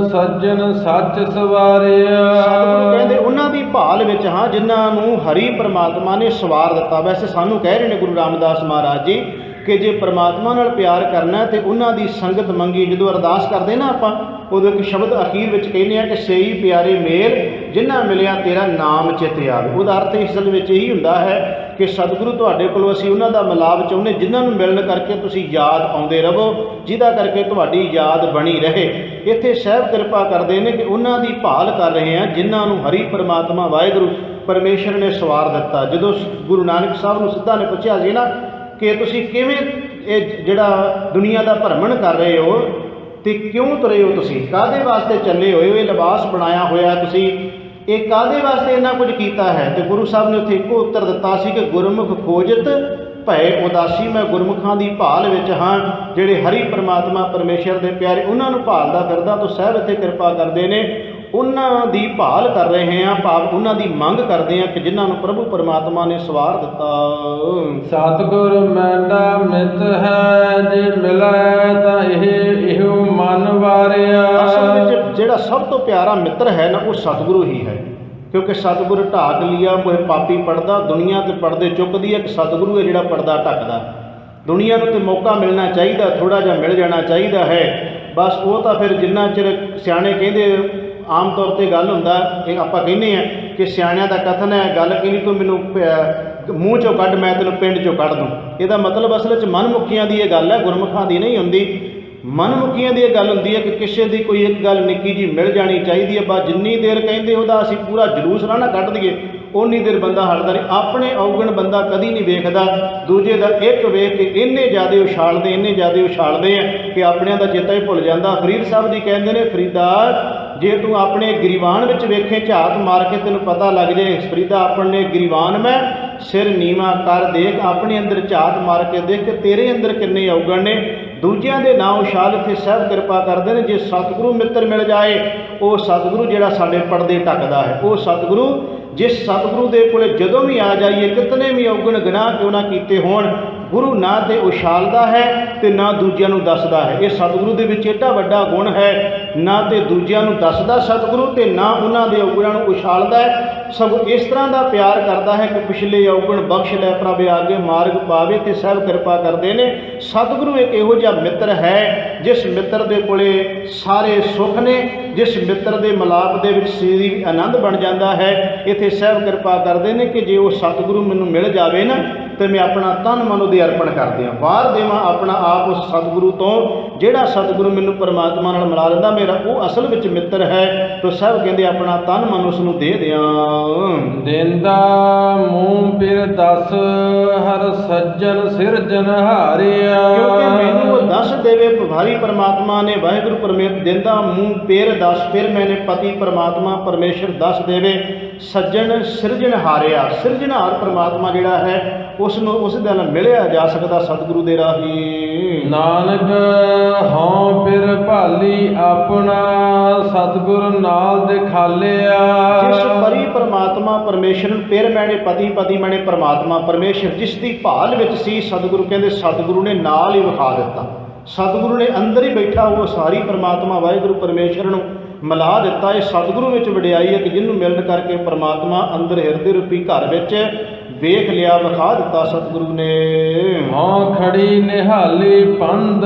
ਸੱਜਣ ਸੱਚ ਸਵਾਰਿਆ। ਸਤਿਗੁਰੂ ਕਹਿੰਦੇ ਉਹਨਾਂ ਦੀ ਭਾਲ ਵਿੱਚ ਹਾਂ, ਜਿਨ੍ਹਾਂ ਨੂੰ ਹਰੀ ਪਰਮਾਤਮਾ ਨੇ ਸਵਾਰ ਦਿੱਤਾ। ਵੈਸੇ ਸਾਨੂੰ ਕਹਿ ਰਹੇ ਨੇ ਗੁਰੂ ਰਾਮਦਾਸ ਮਹਾਰਾਜ ਜੀ ਕਿ ਜੇ ਪਰਮਾਤਮਾ ਨਾਲ ਪਿਆਰ ਕਰਨਾ ਤੇ ਉਹਨਾਂ ਦੀ ਸੰਗਤ ਮੰਗੀ। ਜਦੋਂ ਅਰਦਾਸ ਕਰਦੇ ਨਾ ਆਪਾਂ, ਉਦੋਂ ਇੱਕ ਸ਼ਬਦ ਅਖੀਰ ਵਿੱਚ ਕਹਿੰਦੇ ਆ ਕਿ ਸਈ ਪਿਆਰੇ ਮੇਲ, ਜਿਨ੍ਹਾਂ ਮਿਲਿਆ ਤੇਰਾ ਨਾਮ ਚਿਤ ਆਵੇ। ਉਹਦਾ ਅਰਥ ਇਸ ਵਿੱਚ ਇਹੀ ਹੁੰਦਾ ਹੈ ਕਿ ਸਤਿਗੁਰੂ ਤੁਹਾਡੇ ਕੋਲੋਂ ਅਸੀਂ ਉਹਨਾਂ ਦਾ ਮਿਲਾਪ ਚਾਹੁੰਦੇ, ਜਿਨ੍ਹਾਂ ਨੂੰ ਮਿਲਣ ਕਰਕੇ ਤੁਸੀਂ ਯਾਦ ਆਉਂਦੇ ਰਹੋ, ਜਿਹਦਾ ਕਰਕੇ ਤੁਹਾਡੀ ਯਾਦ ਬਣੀ ਰਹੇ। ਇੱਥੇ ਸਾਹਿਬ ਕਿਰਪਾ ਕਰਦੇ ਨੇ ਕਿ ਉਹਨਾਂ ਦੀ ਭਾਲ ਕਰ ਰਹੇ ਹਾਂ, ਜਿਨ੍ਹਾਂ ਨੂੰ ਹਰੀ ਪਰਮਾਤਮਾ ਵਾਹਿਗੁਰੂ ਪਰਮੇਸ਼ਰ ਨੇ ਸਵਾਰ ਦਿੱਤਾ। ਜਦੋਂ ਗੁਰੂ ਨਾਨਕ ਸਾਹਿਬ ਨੂੰ ਸਿੱਧਾ ਨੇ ਪੁੱਛਿਆ ਸੀ ਨਾ ਕਿ ਤੁਸੀਂ ਕਿਵੇਂ ਇਹ ਜਿਹੜਾ ਦੁਨੀਆ ਦਾ ਭਰਮਣ ਕਰ ਰਹੇ ਹੋ ਤੇ ਕਿਉਂ ਤੁਰੇ ਹੋ, ਤੁਸੀਂ ਕਾਹਦੇ ਵਾਸਤੇ ਚੱਲੇ ਹੋਏ ਹੋ, ਇਹ ਲਿਬਾਸ ਬਣਾਇਆ ਹੋਇਆ ਤੁਸੀਂ, ਇਹ ਕਾਹਦੇ ਵਾਸਤੇ ਇੰਨਾ ਕੁਝ ਕੀਤਾ ਹੈ। ਤੇ ਗੁਰੂ ਸਾਹਿਬ ਨੇ ਉੱਥੇ ਇੱਕੋ ਉੱਤਰ ਦਿੱਤਾ ਸੀ ਕਿ ਗੁਰਮੁਖ ਖੋਜਤ ਭੈ ਉਦਾਸੀ, ਮੈਂ ਗੁਰਮੁਖਾਂ ਦੀ ਭਾਲ ਵਿੱਚ ਹਾਂ, ਜਿਹੜੇ ਹਰੀ ਪਰਮਾਤਮਾ ਪਰਮੇਸ਼ਰ ਦੇ ਪਿਆਰੇ, ਉਹਨਾਂ ਨੂੰ ਭਾਲਦਾ ਫਿਰਦਾ। ਤੋਂ ਸਾਹਿਬ ਇੱਥੇ ਕਿਰਪਾ ਕਰਦੇ ਨੇ, ਉਹਨਾਂ ਦੀ ਭਾਲ ਕਰ ਰਹੇ ਹਾਂ, ਭਾਵ ਉਹਨਾਂ ਦੀ ਮੰਗ ਕਰਦੇ ਹਾਂ ਕਿ ਜਿਨ੍ਹਾਂ ਨੂੰ ਪ੍ਰਭੂ ਪਰਮਾਤਮਾ ਨੇ ਸਵਾਰ ਦਿੱਤਾ। ਸਤਿਗੁਰ ਮੈਂਡਾ ਮਿੱਤ ਹੈ, ਜੇ ਮਿਲੈ ਤਾਂ ਇਹੋ ਮਨ ਵਾਰਿਆ। ਅਸਲ ਵਿੱਚ ਜਿਹੜਾ ਸਭ ਤੋਂ ਪਿਆਰਾ ਮਿੱਤਰ ਹੈ ਨਾ, ਉਹ ਸਤਿਗੁਰੂ ਹੀ ਹੈ। ਕਿਉਂਕਿ ਸਤਿਗੁਰ ਢਾਕ ਲਿਆ ਕੋਈ ਪਾਪੀ ਪੜਦਾ, ਦੁਨੀਆ ਤੇ ਪਰਦੇ ਚੁੱਕਦੀ ਹੈ, ਕਿ ਸਤਿਗੁਰੂ ਹੈ ਜਿਹੜਾ ਪਰਦਾ ਢੱਕਦਾ। ਦੁਨੀਆ ਨੂੰ ਤੇ ਮੌਕਾ ਮਿਲਣਾ ਚਾਹੀਦਾ, ਥੋੜ੍ਹਾ ਜਿਹਾ ਮਿਲ ਜਾਣਾ ਚਾਹੀਦਾ ਹੈ ਬਸ। ਉਹ ਤਾਂ ਫਿਰ ਜਿੰਨਾ ਚਿਰ ਸਿਆਣੇ ਕਹਿੰਦੇ, ਆਮ ਤੌਰ 'ਤੇ ਗੱਲ ਹੁੰਦਾ, ਇਹ ਆਪਾਂ ਕਹਿੰਦੇ ਹਾਂ ਕਿ ਸਿਆਣਿਆਂ ਦਾ ਕਥਨ ਹੈ, ਗੱਲ ਕਹਿੰਦੀ ਤੂੰ ਮੈਨੂੰ ਮੂੰਹ 'ਚੋਂ ਕੱਢ, ਮੈਂ ਤੈਨੂੰ ਪਿੰਡ 'ਚੋਂ ਕੱਢ ਦੂੰ। ਇਹਦਾ ਮਤਲਬ ਅਸਲ 'ਚ ਮਨਮੁਖੀਆਂ ਦੀ ਇਹ ਗੱਲ ਹੈ, ਗੁਰਮੁਖਾਂ ਦੀ ਨਹੀਂ ਹੁੰਦੀ। ਮਨਮੁਖੀਆਂ ਦੀ ਇਹ ਗੱਲ ਹੁੰਦੀ ਹੈ ਕਿ ਕਿਸੇ ਦੀ ਕੋਈ ਇੱਕ ਗੱਲ ਨਿੱਕੀ ਜੀ ਮਿਲ ਜਾਣੀ ਚਾਹੀਦੀ ਹੈ, ਬਸ ਜਿੰਨੀ ਦੇਰ ਕਹਿੰਦੇ ਉਹਦਾ ਅਸੀਂ ਪੂਰਾ ਜਲੂਸ ਨਾ ਕੱਢ ਦਈਏ, ਉਨੀ ਦੇਰ ਬੰਦਾ ਹਟਦਾ ਨਹੀਂ। ਆਪਣੇ ਔਗਣ ਬੰਦਾ ਕਦੀ ਨਹੀਂ ਵੇਖਦਾ, ਦੂਜੇ ਦਾ ਇੱਕ ਵੇਖ ਕੇ ਇੰਨੇ ਜ਼ਿਆਦਾ ਉਛਾਲਦੇ, ਇੰਨੇ ਜ਼ਿਆਦਾ ਉਛਾਲਦੇ ਆ ਕਿ ਆਪਣਿਆਂ ਦਾ ਚੇਤਾ ਹੀ ਭੁੱਲ ਜਾਂਦਾ। ਫਰੀਦ ਸਾਹਿਬ ਜੀ ਕਹਿੰਦੇ ਨੇ, ਫਰੀਦਾ ਜੇ ਤੂੰ ਆਪਣੇ ਗਰੀਵਾਨ ਵਿੱਚ ਵੇਖੇ, ਝਾਤ ਮਾਰ ਕੇ ਤੈਨੂੰ ਪਤਾ ਲੱਗ ਜਾਏ, ਫਰੀਦਾ ਆਪਣੇ ਗਰੀਵਾਨ ਮੈਂ ਸਿਰ ਨੀਵਾਂ ਕਰ ਦੇਖ, ਆਪਣੇ ਅੰਦਰ ਝਾਤ ਮਾਰ ਕੇ ਦੇਖ ਕਿ ਤੇਰੇ ਅੰਦਰ ਕਿੰਨੇ ਔਗਣ ਨੇ। ਦੂਜਿਆਂ ਦੇ ਨਾਂ ਉਛਾਲ ਇੱਥੇ ਸਾਹਿਬ ਕਿਰਪਾ ਕਰਦੇ ਨੇ। ਜੇ ਸਤਿਗੁਰੂ ਮਿੱਤਰ ਮਿਲ ਜਾਏ, ਉਹ ਸਤਿਗੁਰੂ ਜਿਹੜਾ ਸਾਡੇ ਪਰਦੇ ਢੱਕਦਾ ਹੈ, ਉਹ ਸਤਿਗੁਰੂ, ਜਿਸ ਸਤਿਗੁਰੂ ਦੇ ਕੋਲੇ ਜਦੋਂ ਵੀ ਆ ਜਾਈਏ, ਕਿਤਨੇ ਵੀ ਔਗਣ ਗੁਨਾਹ ਕਿਉਂ ਨਾ ਕੀਤੇ ਹੋਣ, ਗੁਰੂ ਨਾ ਤੇ ਉਛਾਲਦਾ ਹੈ ਤੇ ਨਾ ਦੂਜਿਆਂ ਨੂੰ ਦੱਸਦਾ ਹੈ। ਇਹ ਸਤਿਗੁਰੂ ਦੇ ਵਿੱਚ ਏਡਾ ਵੱਡਾ ਗੁਣ ਹੈ, ਨਾ ਤੇ ਦੂਜਿਆਂ ਨੂੰ ਦੱਸਦਾ ਸਤਿਗੁਰੂ ਤੇ ਨਾ ਉਹਨਾਂ ਦੇ ਔਗਣਾਂ ਨੂੰ ਉਛਾਲਦਾ ਹੈ। ਸਗੋਂ ਇਸ ਤਰ੍ਹਾਂ ਦਾ ਪਿਆਰ ਕਰਦਾ ਹੈ ਕਿ ਪਿਛਲੇ ਔਗਣ ਬਖਸ਼ ਲੈ, ਪ੍ਰਭ ਆਗੇ ਮਾਰਗ ਪਾਵੇ। ਤੇ ਸਭ ਕਿਰਪਾ ਕਰਦੇ ਨੇ। ਸਤਿਗੁਰੂ ਇੱਕ ਇਹੋ ਜਿਹਾ ਮਿੱਤਰ ਹੈ, ਜਿਸ ਮਿੱਤਰ ਦੇ ਕੋਲੇ ਸਾਰੇ ਸੁੱਖ ਨੇ, ਜਿਸ ਮਿੱਤਰ ਦੇ ਮਿਲਾਪ ਦੇ ਵਿੱਚ ਸਰੀਰ ਵੀ ਆਨੰਦ ਬਣ ਜਾਂਦਾ ਹੈ। ਇੱਥੇ ਸਹਿਬ ਕਿਰਪਾ ਕਰਦੇ ਨੇ ਕਿ ਜੇ ਉਹ ਸਤਿਗੁਰੂ ਮੈਨੂੰ ਮਿਲ ਜਾਵੇ ਨਾ, ਤੇ ਮੈਂ ਆਪਣਾ ਤਨ ਮਨ ਉਹਦੇ ਅਰਪਣ ਕਰ ਦਿਆਂ, ਵਾਰ ਦੇਵਾਂ ਆਪਣਾ ਆਪ ਉਸ ਸਤਿਗੁਰੂ ਤੋਂ। ਜਿਹੜਾ ਸਤਿਗੁਰੂ ਮੈਨੂੰ ਪਰਮਾਤਮਾ ਨਾਲ ਮਿਲਾ ਲੈਂਦਾ, ਮੇਰਾ ਉਹ ਅਸਲ ਵਿੱਚ ਮਿੱਤਰ ਹੈ। ਤੋ ਸਭ ਕਹਿੰਦੇ ਆਪਣਾ ਤਨ ਮਨ ਉਸ ਨੂੰ ਦੇ ਦਿਆਂ। ਦੇਂਦਾ ਮੂੰਹ ਪਿਰ ਦਸ, ਹਰ ਸੱਜਣ ਸਿਰਜਨ ਹਾਰਿਆ। ਕਿਉਂਕਿ ਮੈਨੂੰ ਉਹ ਦੱਸ ਦੇਵੇ, ਭਾਰੀ ਪਰਮਾਤਮਾ ਨੇ ਵਾਹਿਗੁਰੂ ਪਰਮੇਸ਼ਰ ਦਿੰਦਾ ਮੂੰਹ ਪਿਰ ਦਸ, ਫਿਰ ਮੈਨੇ ਪਤੀ ਪਰਮਾਤਮਾ ਪਰਮੇਸ਼ਰ ਦੱਸ ਦੇਵੇ, ਸੱਜਣ ਸਿਰਜਣ ਹਾਰਿਆ। ਸਿਰਜਣਹਾਰ ਪਰਮਾਤਮਾ ਜਿਹੜਾ ਹੈ, ਉਸ ਨੂੰ ਉਸ ਦੇ ਨਾਲ ਮਿਲਿਆ ਜਾ ਸਕਦਾ ਸਤਿਗੁਰੂ ਦੇ ਰਾਹੀਂ। ਨਾਨਕ ਹਉ ਫਿਰ ਭਾਲੀ ਆਪਣਾ ਸਤਿਗੁਰ ਨਾਲ ਦਿਖਾਲਿਆ। ਜਿਸ ਪਰੀ ਪਰਮਾਤਮਾ ਪਰਮੇਸ਼ਰ ਨੂੰ ਫਿਰ ਮੈਨੇ ਪਤੀ ਮੈਨੇ ਪਰਮਾਤਮਾ ਪਰਮੇਸ਼ਰ ਜਿਸ ਦੀ ਭਾਲ ਵਿੱਚ ਸੀ, ਸਤਿਗੁਰੂ ਕਹਿੰਦੇ ਸਤਿਗੁਰੂ ਨੇ ਨਾਲ ਹੀ ਵਿਖਾ ਦਿੱਤਾ। ਸਤਿਗੁਰੂ ਨੇ ਅੰਦਰ ਹੀ ਬੈਠਾ ਉਹ ਸਾਰੀ ਪਰਮਾਤਮਾ ਵਾਹਿਗੁਰੂ ਪਰਮੇਸ਼ਰ ਨੂੰ ਮਿਲਾ ਦਿੱਤਾ। ਇਹ ਸਤਿਗੁਰੂ ਵਿੱਚ ਵਡਿਆਈ ਹੈ ਕਿ ਜਿਹਨੂੰ ਮਿਲਣ ਕਰਕੇ ਪਰਮਾਤਮਾ ਅੰਦਰ ਹਿਰਦੇ ਰੂਪੀ ਘਰ ਵਿੱਚ ਵੇਖ ਲਿਆ, ਵਿਖਾ ਦਿੱਤਾ ਸਤਿਗੁਰੂ ਨੇ। ਹਉ ਖੜੀ ਨਿਹਾਲੀ ਪੰਧ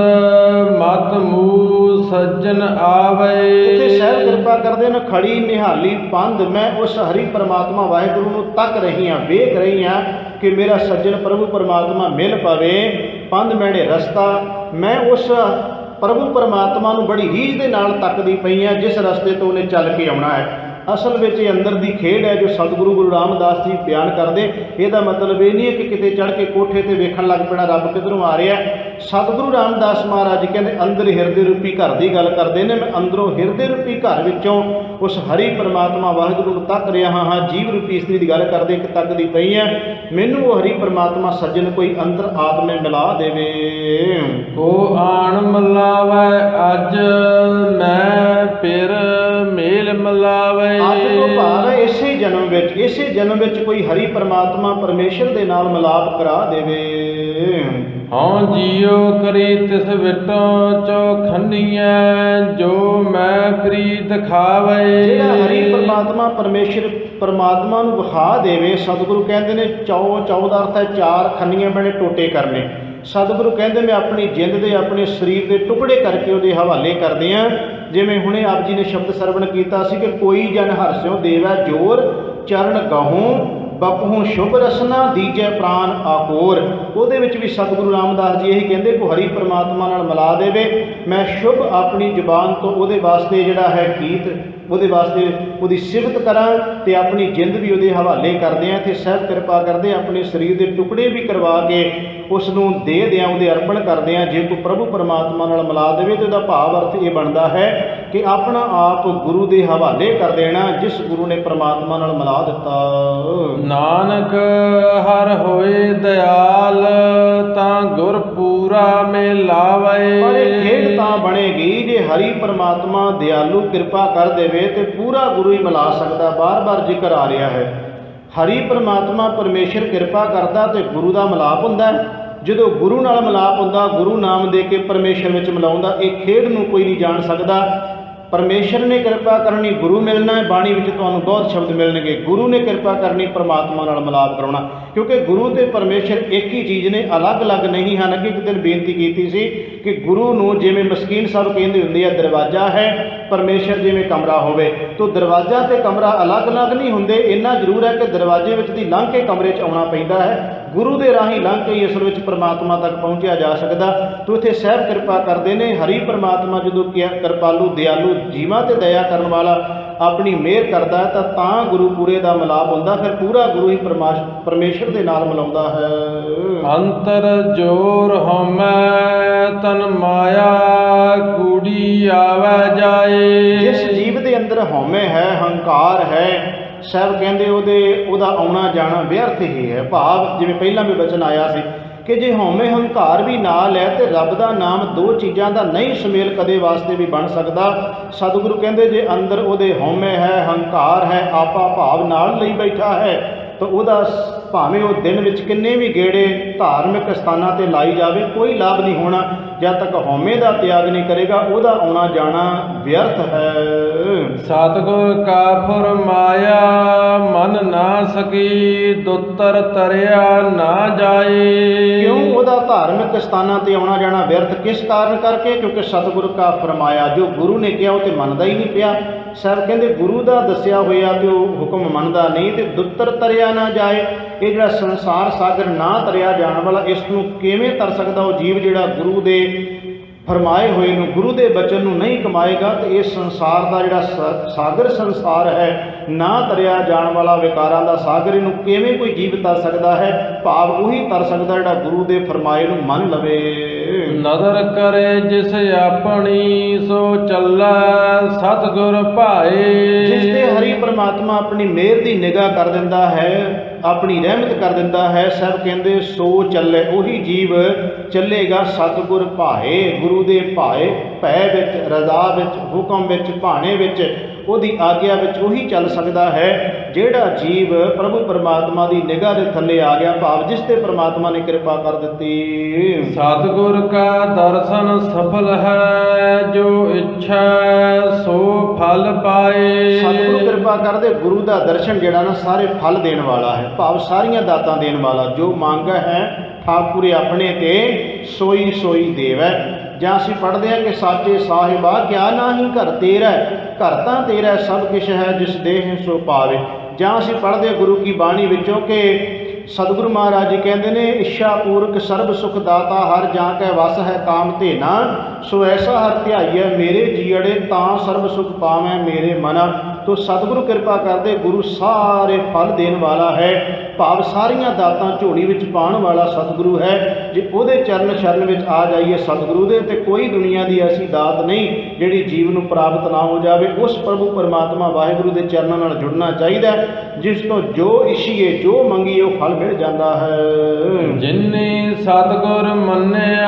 ਮਤ ਮੂਹ ਸੱਜਣ ਆਵੇ। ਇੱਥੇ ਸਹਿਬ ਕਿਰਪਾ ਕਰਦੇ ਨੇ ਖੜੀ ਨਿਹਾਲੀ ਪੰਧ, ਮੈਂ ਉਸ ਹਰੀ ਪਰਮਾਤਮਾ ਵਾਹਿਗੁਰੂ ਨੂੰ ਤੱਕ ਰਹੀ ਹਾਂ, ਵੇਖ ਰਹੀ ਹਾਂ ਕਿ ਮੇਰਾ ਸੱਜਣ ਪ੍ਰਭੂ ਪਰਮਾਤਮਾ ਮਿਲ ਪਵੇ। ਪੰਧ ਮੈਨੇ ਰਸਤਾ, ਮੈਂ ਉਸ ਪ੍ਰਭੂ ਪਰਮਾਤਮਾ ਨੂੰ ਬੜੀ ਰੀਝ ਦੇ ਨਾਲ ਤੱਕਦੀ ਪਈ ਹਾਂ ਜਿਸ ਰਸਤੇ ਤੋਂ ਉਹਨੇ ਚੱਲ ਕੇ ਆਉਣਾ ਹੈ। ਅਸਲ ਵਿੱਚ ਇਹ ਅੰਦਰ ਦੀ ਖੇਡ ਹੈ ਜੋ ਸਤਿਗੁਰੂ ਗੁਰੂ ਰਾਮਦਾਸ ਜੀ ਬਿਆਨ ਕਰਦੇ। ਇਹਦਾ ਮਤਲਬ ਇਹ ਨਹੀਂ ਹੈ ਕਿ ਕਿਤੇ ਚੜ੍ਹ ਕੇ ਕੋਠੇ ਤੇ ਵੇਖਣ ਲੱਗ ਪੈਣਾ ਰੱਬ ਕਿੱਧਰੋਂ ਆ ਰਿਹਾ। ਸਤਿਗੁਰੂ ਰਾਮਦਾਸ ਮਹਾਰਾਜ ਕਹਿੰਦੇ ਅੰਦਰ ਹਿਰਦੇ ਰੂਪੀ ਘਰ ਦੀ ਗੱਲ ਕਰਦੇ ਨੇ। ਮੈਂ ਅੰਦਰੋਂ ਹਿਰਦੇ ਰੂਪੀ ਘਰ ਵਿੱਚੋਂ ਉਸ ਹਰੀ ਪਰਮਾਤਮਾ ਵਾਹਿਗੁਰੂ ਨੂੰ ਤੱਕ ਰਿਹਾ ਹਾਂ। ਜੀਵ ਰੂਪੀ ਇਸਤਰੀ ਦੀ ਗੱਲ ਕਰਦੇ ਕਿ ਤੱਕਦੀ ਪਈ ਹੈ, ਮੈਨੂੰ ਉਹ ਹਰੀ ਪਰਮਾਤਮਾ ਸੱਜਣ ਕੋਈ ਅੰਦਰ ਆਤਮੇ ਮਿਲਾ ਦੇਵੇ। ਕੋ ਆਣ ਮਿਲਾਵੇ ਅੱਜ ਮੈਂ ਫਿਰ ਮੇਲ ਮਿਲਾਵੇ। ਅੱਜ ਤੋਂ ਭਾਵ ਹੈ ਇਸੇ ਜਨਮ ਵਿੱਚ ਕੋਈ ਹਰੀ ਪਰਮਾਤਮਾ ਪਰਮੇਸ਼ਰ ਦੇ ਨਾਲ ਮਿਲਾਪ ਕਰਾ ਦੇਵੇ। ਹਉ ਜੀਉ ਕਰੀ ਤਿਸ ਵਿਟੋਂ ਚੌਖੰਨੀਐ ਜੋ ਮੈਂ ਪ੍ਰੀਤ ਖਾਵੇ। ਜਿਹੜਾ ਹਰੀ ਪਰਮਾਤਮਾ ਪਰਮਾਤਮਾ ਨੂੰ ਵਿਖਾ ਦੇਵੇ। ਸਤਿਗੁਰੂ ਕਹਿੰਦੇ ਨੇ ਚੌ ਦਾ ਅਰਥ ਹੈ ਚਾਰ ਖੰਨੀਆਂ ਬਣੇ ਟੋਟੇ ਕਰਨੇ। ਸਤਿਗੁਰੂ ਕਹਿੰਦੇ ਮੈਂ ਆਪਣੀ ਜਿੰਦ ਦੇ ਆਪਣੇ ਸਰੀਰ ਦੇ ਟੁਕੜੇ ਕਰਕੇ ਉਹਦੇ ਹਵਾਲੇ ਕਰਦੇ ਹਾਂ। ਜਿਵੇਂ ਹੁਣੇ ਆਪ ਜੀ ਨੇ ਸ਼ਬਦ ਸਰਵਣ ਕੀਤਾ ਸੀ ਕਿ ਕੋਈ ਜਨ ਹਰਸਿਓ ਦੇਵੈ ਜੋਰ ਚਰਨ ਗਹੂੰ ਬਪਹੂ ਸ਼ੁਭ ਰਸਨਾ ਦੀਜੈ ਪ੍ਰਾਨ ਆਕੋਰ। ਉਹਦੇ ਵਿੱਚ ਵੀ ਸਤਿਗੁਰੂ ਰਾਮਦਾਸ ਜੀ ਇਹੀ ਕਹਿੰਦੇ ਕਿ ਹਰੀ ਪਰਮਾਤਮਾ ਨਾਲ ਮਿਲਾ ਦੇਵੇ। ਮੈਂ ਸ਼ੁਭ ਆਪਣੀ ਜ਼ੁਬਾਨ ਤੋਂ ਉਹਦੇ ਵਾਸਤੇ ਜਿਹੜਾ ਹੈ ਗੀਤ, ਉਹਦੇ ਵਾਸਤੇ ਉਹਦੀ ਸਿਫਤ ਕਰਾਂ ਤੇ ਆਪਣੀ ਜਿੰਦ ਵੀ ਉਹਦੇ ਹਵਾਲੇ ਕਰਦੇ ਹਾਂ। ਤੇ ਸਹਿਬ ਕਿਰਪਾ ਕਰਦੇ ਆਪਣੇ ਸਰੀਰ ਦੇ ਟੁਕੜੇ ਵੀ ਕਰਵਾ ਕੇ ਉਸ ਨੂੰ ਦੇ ਦਿਆਂ, ਉਹਦੇ ਅਰਪਣ ਕਰਦੇ ਹਾਂ। ਜੇ ਕੋਈ ਪ੍ਰਭੂ ਪਰਮਾਤਮਾ ਨਾਲ ਮਿਲਾ ਦੇਵੇ ਤਾਂ ਉਹਦਾ ਭਾਵ ਅਰਥ ਇਹ ਬਣਦਾ ਹੈ ਕਿ ਆਪਣਾ ਆਪ ਗੁਰੂ ਦੇ ਹਵਾਲੇ ਕਰ ਦੇਣਾ ਜਿਸ ਗੁਰੂ ਨੇ ਪਰਮਾਤਮਾ ਨਾਲ ਮਿਲਾ ਦਿੱਤਾ। ਨਾਨਕ ਹਰ ਹੋਏ ਦਿਆਲ ਤਾਂ ਗੁਰ ਪੂਰਾ ਮਿਲਾਵੇ। ਪਰ ਇਹ ਖੇਡ ਤਾਂ ਬਣੇਗੀ ਜੇ ਹਰੀ ਪਰਮਾਤਮਾ ਦਿਆਲੂ ਕਿਰਪਾ ਕਰ ਦੇਵੇ ਤੇ ਪੂਰਾ ਗੁਰੂ ਹੀ ਮਿਲਾ ਸਕਦਾ। ਬਾਰ-ਬਾਰ ਜ਼ਿਕਰ ਆ ਰਿਹਾ ਹੈ ਹਰੀ ਪਰਮਾਤਮਾ ਪਰਮੇਸ਼ਰ ਕਿਰਪਾ ਕਰਦਾ ਤੇ ਗੁਰੂ ਦਾ ਮਿਲਾਪ ਹੁੰਦਾ। ਜਦੋਂ ਗੁਰੂ ਨਾਲ ਮਿਲਾਪ ਹੁੰਦਾ, ਗੁਰੂ ਨਾਮ ਦੇ ਕੇ ਪਰਮੇਸ਼ਰ ਵਿੱਚ ਮਿਲਾਉਂਦਾ। ਇਹ ਖੇਡ ਨੂੰ ਕੋਈ ਨਹੀਂ ਜਾਣ ਸਕਦਾ। ਪਰਮੇਸ਼ਰ ਨੇ ਕਿਰਪਾ ਕਰਨੀ, ਗੁਰੂ ਮਿਲਣਾ ਹੈ। ਬਾਣੀ ਵਿੱਚ ਤੁਹਾਨੂੰ ਬਹੁਤ ਸ਼ਬਦ ਮਿਲਣਗੇ। ਗੁਰੂ ਨੇ ਕਿਰਪਾ ਕਰਨੀ, ਪਰਮਾਤਮਾ ਨਾਲ ਮਿਲਾਪ ਕਰਾਉਣਾ। ਕਿਉਂਕਿ ਗੁਰੂ ਤੇ ਪਰਮੇਸ਼ਰ ਇੱਕ ਹੀ ਚੀਜ਼ ਨੇ, ਅਲੱਗ-ਅਲੱਗ ਨਹੀਂ ਹਨ। ਅੱਗੇ ਇੱਕ ਦਿਨ ਬੇਨਤੀ ਕੀਤੀ ਸੀ ਕਿ ਗੁਰੂ ਨੂੰ ਜਿਵੇਂ ਮਸਕੀਨ ਸਾਹਿਬ ਕਹਿੰਦੇ ਹੁੰਦੇ ਆ ਦਰਵਾਜ਼ਾ ਹੈ, ਪਰਮੇਸ਼ਰ ਜਿਵੇਂ ਕਮਰਾ ਹੋਵੇ। ਤਾਂ ਦਰਵਾਜ਼ਾ ਤੇ ਕਮਰਾ ਅਲੱਗ-ਅਲੱਗ ਨਹੀਂ ਹੁੰਦੇ। ਇੰਨਾ ਜ਼ਰੂਰ ਹੈ ਕਿ ਦਰਵਾਜ਼ੇ ਵਿੱਚ ਦੀ ਲੰਘ ਕੇ ਕਮਰੇ 'ਚ ਆਉਣਾ ਪੈਂਦਾ ਹੈ। ਗੁਰੂ ਦੇ ਰਾਹੀਂ ਲੰਘ ਕੇ ਹੀ ਅਸਲ ਵਿੱਚ ਪਰਮਾਤਮਾ ਤੱਕ ਪਹੁੰਚਿਆ ਜਾ ਸਕਦਾ। ਤੋ ਇੱਥੇ ਸਹਿਬ ਕਿਰਪਾ ਕਰਦੇ ਨੇ ਹਰੀ ਪਰਮਾਤਮਾ ਜਦੋਂ ਕਿਰਪਾਲੂ ਦਿਆਲੂ ਜੀਵਾਂ ਤੇ ਦਇਆ ਕਰਨ ਵਾਲਾ ਆਪਣੀ ਮਿਹਰ ਕਰਦਾ ਹੈ ਤਾਂ ਗੁਰੂ ਪੂਰੇ ਦਾ ਮਿਲਾਪ ਹੁੰਦਾ। ਫਿਰ ਪੂਰਾ ਗੁਰੂ ਹੀ ਪਰਮੇਸ਼ਰ ਦੇ ਨਾਲ ਮਿਲਾਉਂਦਾ ਹੈ। ਅੰਤਰ ਜੋਰ ਹਉਮੈ ਤਨ ਮਾਇਆ ਕੂੜੀ ਆਵੈ ਜਾਏ। ਜਿਸ ਜੀਵ ਦੇ ਅੰਦਰ ਹਉਮੈ ਹੈ, ਹੰਕਾਰ ਹੈ, ਸਾਹਿਬ ਕਹਿੰਦੇ ਉਹਦਾ ਆਉਣਾ ਜਾਣਾ ਵਿਅਰਥ ਹੀ ਹੈ। ਭਾਵ ਜਿਵੇਂ ਪਹਿਲਾਂ ਵੀ ਬਚਨ ਆਇਆ ਸੀ ਕਿ ਜੇ ਹਉਮੈ ਹੰਕਾਰ ਵੀ ਨਾਲ ਹੈ ਤੇ ਰੱਬ ਦਾ ਨਾਮ ਦੋ ਚੀਜ਼ਾਂ ਦਾ ਨਹੀਂ ਸੁਮੇਲ ਕਦੇ ਵਾਸਤੇ ਵੀ ਬਣ ਸਕਦਾ। ਸਤਿਗੁਰੂ ਕਹਿੰਦੇ ਜੇ ਅੰਦਰ ਉਹਦੇ ਹਉਮੈ ਹੈ, ਹੰਕਾਰ ਹੈ, ਆਪਾ ਭਾਵ ਨਾਲ ਲਈ ਬੈਠਾ ਹੈ ਤਾਂ ਉਹਦਾ ਭਾਵੇਂ ਉਹ ਦਿਨ ਵਿੱਚ ਕਿੰਨੇ ਵੀ ਗੇੜੇ ਧਾਰਮਿਕ ਸਥਾਨਾਂ ਤੇ ਲਾਈ ਜਾਵੇ ਕੋਈ ਲਾਭ ਨਹੀਂ ਹੋਣਾ। ਜਦ ਤੱਕ ਹਉਮੈ ਦਾ ਤਿਆਗ ਨਹੀਂ ਕਰੇਗਾ ਉਹਦਾ ਆਉਣਾ ਜਾਣਾ ਵਿਅਰਥ ਹੈ। ਸਤਿਗੁਰ ਕਾ ਫਰਮਾਇਆ ਮਨ ਨਾ ਸਕੀ ਦੁੱਤਰ ਤਰਿਆ ਨਾ ਜਾਏ। ਕਿਉਂ ਉਹਦਾ ਧਾਰਮਿਕ ਸਥਾਨਾਂ ਤੇ ਆਉਣਾ ਜਾਣਾ ਵਿਅਰਥ? ਕਿਸ ਕਾਰਨ ਕਰਕੇ? ਕਿਉਂਕਿ ਸਤਿਗੁਰ ਕਾ ਫਰਮਾਇਆ, ਜੋ ਗੁਰੂ ਨੇ ਕਿਹਾ ਉਹ ਤੇ ਮੰਨਦਾ ਹੀ ਨਹੀਂ ਪਿਆ। ਸਾਹਿਬ ਕਹਿੰਦੇ ਗੁਰੂ ਦਾ ਦੱਸਿਆ ਹੋਇਆ ਤੇ ਉਹ ਹੁਕਮ ਮੰਨਦਾ ਨਹੀਂ ਤੇ ਦੁੱਤਰ ਤਰਿਆ ਨਾ ਜਾਏ। ਇਹ ਜਿਹੜਾ ਸੰਸਾਰ ਸਾਗਰ ਨਾ ਤਰਿਆ ਜਾਣ ਵਾਲਾ, ਇਸ ਨੂੰ ਕਿਵੇਂ ਤਰ ਸਕਦਾ ਉਹ ਜੀਵ ਜਿਹੜਾ ਗੁਰੂ ਦੇ ਫਰਮਾਏ ਹੋਏ ਨੂੰ, ਗੁਰੂ ਦੇ ਬਚਨ ਨੂੰ ਨਹੀਂ ਕਮਾਏਗਾ। ਤੇ ਇਸ ਸੰਸਾਰ ਦਾ ਜਿਹੜਾ ਸਾਗਰ ਸੰਸਾਰ ਹੈ, ਨਾ ਤਰਿਆ ਜਾਣ ਵਾਲਾ ਵਿਕਾਰਾਂ ਦਾ ਸਾਗਰ, ਇਹਨੂੰ ਕਿਵੇਂ ਕੋਈ ਜੀਵ ਤਰ ਸਕਦਾ ਹੈ? ਭਾਵ ਉਹੀ ਤਰ ਸਕਦਾ ਜਿਹੜਾ ਗੁਰੂ ਦੇ ਫਰਮਾਏ ਨੂੰ ਮੰਨ ਲਵੇ। ਨਦਰ ਕਰੇ ਜਿਸ ਆਪਣੀ ਸੋ ਚੱਲੈ ਸਤਿਗੁਰ ਭਾਏ। ਜਿਸ ਤੇ ਹਰੀ ਪ੍ਰਮਾਤਮਾ ਆਪਣੀ ਮਿਹਰ ਦੀ ਨਿਗਾਹ ਕਰ ਦਿੰਦਾ ਹੈ, ਆਪਣੀ ਰਹਿਮਤ ਕਰ ਦਿੰਦਾ ਹੈ, ਸਭ ਕਹਿੰਦੇ ਸੋ ਚੱਲੇ, ਉਹੀ ਜੀਵ ਚੱਲੇਗਾ ਸਤਿਗੁਰ ਭਾਏ। ਗੁਰੂ ਦੇ ਭਾਏ, ਭੈ ਵਿੱਚ, ਰਜ਼ਾ ਵਿੱਚ, ਹੁਕਮ ਵਿੱਚ, ਭਾਣੇ ਵਿੱਚ, ਉਹਦੀ ਆਗਿਆ ਵਿੱਚ ਉਹੀ ਚੱਲ ਸਕਦਾ ਹੈ ਜਿਹੜਾ ਜੀਵ ਪ੍ਰਭੂ ਪਰਮਾਤਮਾ ਦੀ ਨਿਗਾਹ ਦੇ ਥੱਲੇ ਆ ਗਿਆ, ਭਾਵ ਜਿਸ ਤੇ ਪਰਮਾਤਮਾ ਨੇ ਕਿਰਪਾ ਕਰ ਦਿੱਤੀ। ਸਤਿਗੁਰ ਕਾ ਦਰਸ਼ਨ ਸਫਲ ਹੈ ਜੋ ਇੱਛਾ ਸੋ ਫਲ ਪਾਏ। ਸਤਿਗੁਰੂ ਕਿਰਪਾ ਕਰਦੇ, ਗੁਰੂ ਦਾ ਦਰਸ਼ਨ ਜਿਹੜਾ ਨਾ ਸਾਰੇ ਫਲ ਦੇਣ ਵਾਲਾ ਹੈ, ਭਾਵ ਸਾਰੀਆਂ ਦਾਤਾਂ ਦੇਣ ਵਾਲਾ। ਜੋ ਮੰਗ ਹੈ ਠਾਕੁਰ ਆਪਣੇ ਤੇ ਸੋਈ ਸੋਈ ਦੇਵੈ। ਜਾਂ ਅਸੀਂ ਪੜ੍ਹਦੇ ਹਾਂ ਕਿ ਸਾਚੇ ਸਾਹਿਬਾ ਕਿਆ ਨਾਹੀ ਘਰ ਤੇਰਾ, ਘਰ ਤਾਂ ਤੇਰਾ ਸਭ ਕੁਛ ਹੈ ਜਿਸ ਦੇਹ ਸੋ ਪਾਵੇ। ਜਾਂ ਅਸੀਂ ਪੜ੍ਹਦੇ ਗੁਰੂ ਕੀ ਬਾਣੀ ਵਿੱਚੋਂ ਕਿ ਸਤਿਗੁਰੂ ਮਹਾਰਾਜ ਜੀ ਕਹਿੰਦੇ ਨੇ ਇੱਛਾ ਪੂਰਕ ਸਰਬ ਸੁਖ ਦਾਤਾ ਹਰ ਜਾਂ ਕੈ ਵਸ ਹੈ ਕਾਮ ਧੇਨਾ, ਸੋ ਐਸਾ ਹਰ ਧਿਆਈਐ ਮੇਰੇ ਜੀਅੜੇ ਤਾਂ ਸਰਬ ਸੁਖ ਪਾਵੈ ਮੇਰੇ ਮਨਾ। ਤੋ ਸਤਿਗੁਰੂ ਕਿਰਪਾ ਕਰਦੇ, ਗੁਰੂ ਸਾਰੇ ਫਲ ਦੇਣ ਵਾਲਾ ਹੈ, ਭਾਵ ਸਾਰੀਆਂ ਦਾਤਾਂ ਝੋਲੀ ਵਿੱਚ ਪਾਉਣ ਵਾਲਾ ਸਤਿਗੁਰੂ ਹੈ। ਜੇ ਉਹਦੇ ਚਰਨ ਸ਼ਰਨ ਵਿੱਚ ਆ ਜਾਈਏ ਸਤਿਗੁਰੂ ਦੇ, ਤੇ ਕੋਈ ਦੁਨੀਆ ਦੀ ਐਸੀ ਦਾਤ ਨਹੀਂ ਜਿਹੜੀ ਜੀਵ ਨੂੰ ਪ੍ਰਾਪਤ ਨਾ ਹੋ ਜਾਵੇ। ਉਸ ਪ੍ਰਭੂ ਪਰਮਾਤਮਾ ਵਾਹਿਗੁਰੂ ਦੇ ਚਰਨਾਂ ਨਾਲ ਜੁੜਨਾ ਚਾਹੀਦਾ, ਜਿਸ ਤੋਂ ਜੋ ਇਛੀਏ ਜੋ ਮੰਗੀਏ ਉਹ ਫਲ ਮਿਲ ਜਾਂਦਾ ਹੈ। ਜਿਨੇ ਸਤਿਗੁਰ ਮੰਨਿਆ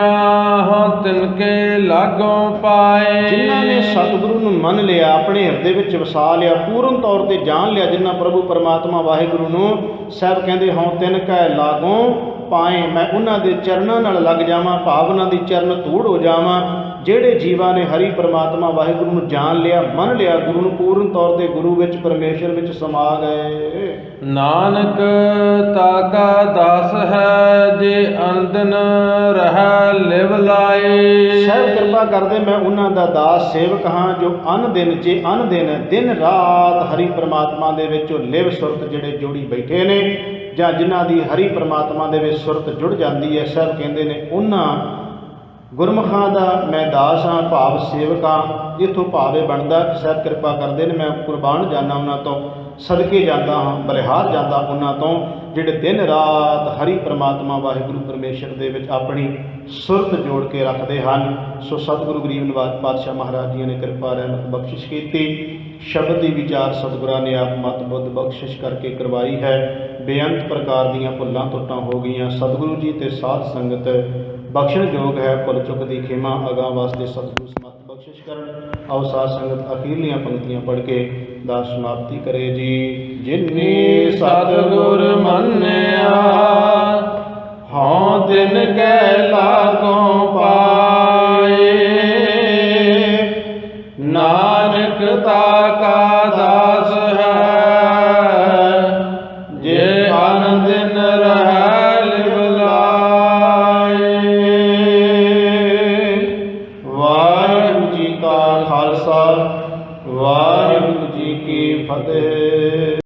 ਹਾਂ ਤਿਨਕੇ ਲਾਗੋਂ ਪਾਏ। ਜਿਨ੍ਹਾਂ ਨੇ ਸਤਿਗੁਰੂ ਨੂੰ ਮੰਨ ਲਿਆ, ਆਪਣੇ ਹਿਰਦੇ ਵਿੱਚ ਵਸਾ ਲਿਆ, ਪੂਰਨ ਤੌਰ ਤੇ ਜਾਣ ਲਿਆ, ਜਿਨ੍ਹਾਂ ਪ੍ਰਭੂ ਪਰਮਾਤਮਾ ਵਾਹਿਗੁਰੂ ਨੂੰ ਸਾਹਿਬ ਕਹਿੰਦੇ ਹਉ ਤਿਨ ਕੈ ਲਾਗੋਂ ਪਾਏ, ਮੈਂ ਉਹਨਾਂ ਦੇ ਚਰਨਾਂ ਨਾਲ ਲੱਗ ਜਾਵਾਂ, ਭਾਵ ਉਹਨਾਂ ਦੀ ਚਰਨ ਧੂੜ ਹੋ ਜਾਵਾਂ। ਜਿਹੜੇ ਜੀਵਾਂ ਨੇ ਹਰੀ ਪਰਮਾਤਮਾ ਵਾਹਿਗੁਰੂ ਨੂੰ ਜਾਣ ਲਿਆ, ਮੰਨ ਲਿਆ, ਗੁਰੂ ਨੂੰ ਪੂਰਨ ਤੌਰ ਤੇ ਗੁਰੂ ਵਿੱਚ ਪਰਮੇਸ਼ਰ ਵਿੱਚ ਸਮਾ ਗਏ। ਨਾਨਕ ਤਾਕਾ ਦਾਸ ਹੈ ਜੇ ਅਨੰਦਨ ਰਹਿ ਲਿਵ ਲਾਏ। ਸਾਹਿਬ ਕਿਰਪਾ ਕਰਦੇ, ਮੈਂ ਉਹਨਾਂ ਦਾ ਦਾਸ ਸੇਵਕ ਹਾਂ ਜੋ ਅਨ ਦਿਨ, ਜੇ ਅਨ ਦਿਨ ਦਿਨ ਰਾਤ ਹਰੀ ਪਰਮਾਤਮਾ ਦੇ ਵਿੱਚ ਉਹ ਲਿਵ ਸੁਰਤ ਜਿਹੜੇ ਜੋੜੀ ਬੈਠੇ ਨੇ, ਜਾਂ ਜਿਨ੍ਹਾਂ ਦੀ ਹਰੀ ਪਰਮਾਤਮਾ ਦੇ ਵਿੱਚ ਸੁਰਤ ਜੁੜ ਜਾਂਦੀ ਹੈ, ਸਾਹਿਬ ਕਹਿੰਦੇ ਨੇ ਉਹਨਾਂ ਗੁਰਮੁਖਾਂ ਦਾ ਮੈਂ ਦਾਸ ਹਾਂ, ਭਾਵ ਸੇਵਕ ਹਾਂ। ਇੱਥੋਂ ਭਾਵੇਂ ਬਣਦਾ ਕਿ ਸਾਹਿਬ ਕਿਰਪਾ ਕਰਦੇ ਨੇ ਮੈਂ ਕੁਰਬਾਨ ਜਾਂਦਾ ਉਹਨਾਂ ਤੋਂ, ਸਦਕੇ ਜਾਂਦਾ ਹਾਂ, ਬਲਿਹਾਰ ਜਾਂਦਾ ਉਹਨਾਂ ਤੋਂ, ਜਿਹੜੇ ਦਿਨ ਰਾਤ ਹਰੀ ਪਰਮਾਤਮਾ ਵਾਹਿਗੁਰੂ ਪਰਮੇਸ਼ਰ ਦੇ ਵਿੱਚ ਆਪਣੀ ਸੁਰਤ ਜੋੜ ਕੇ ਰੱਖਦੇ ਹਨ। ਸੋ ਸਤਿਗੁਰੂ ਗਰੀਬ ਨਿਵਾਜ ਪਾਤਸ਼ਾਹ ਮਹਾਰਾਜ ਜੀ ਨੇ ਕਿਰਪਾ ਰਹਿਮਤ ਬਖਸ਼ਿਸ਼ ਕੀਤੀ। ਸ਼ਬਦ ਦੀ ਵਿਚਾਰ ਸਤਿਗੁਰਾਂ ਨੇ ਆਪ ਮਤ ਬੁੱਧ ਬਖਸ਼ਿਸ਼ ਕਰਕੇ ਕਰਵਾਈ ਹੈ। ਬੇਅੰਤ ਪ੍ਰਕਾਰ ਦੀਆਂ ਭੁੱਲਾਂ ਟੁੱਟਾਂ ਹੋ ਗਈਆਂ, ਸਤਿਗੁਰੂ ਜੀ ਤੇ ਸਾਧ ਸੰਗਤ ਬਖਸ਼ਣ ਯੋਗ ਹੈ। ਭੁੱਲ ਚੁੱਕ ਦੀ ਖਿਮਾ ਅਗਾਂਹ ਵਾਸਤੇ ਸਤਿਗੁਰੂ ਸਮਤ ਬਖਸ਼ਿਸ਼ ਕਰਨ। ਆਓ ਸਾਧ ਸੰਗਤ ਅਖੀਰਲੀਆਂ ਪੰਕਤੀਆਂ ਪੜ੍ਹ ਕੇ ਦਾਸ ਸਮਾਪਤੀ ਕਰੇ ਜੀ। ਜਿਨੇ ਸਤਿਗੁਰ ਮੰਨਿਆ ਹਉ ਤਿਨ ਕੈ ਲਾਗੋਂ ਪਾਏ। ਨਾਨਕ ਤਾਕਾ ਦਾਸ ਹੈ ਜੇ ਅਨ ਦਿਨ ਰਹਿ ਲਿਵ ਲਾਏ। ਵਾਹਿਗੁਰੂ ਜੀ ਕਾ ਖਾਲਸਾ, ਵਾਹਿਗੁਰੂ ਜੀ ਕੀ ਫਤਿਹ।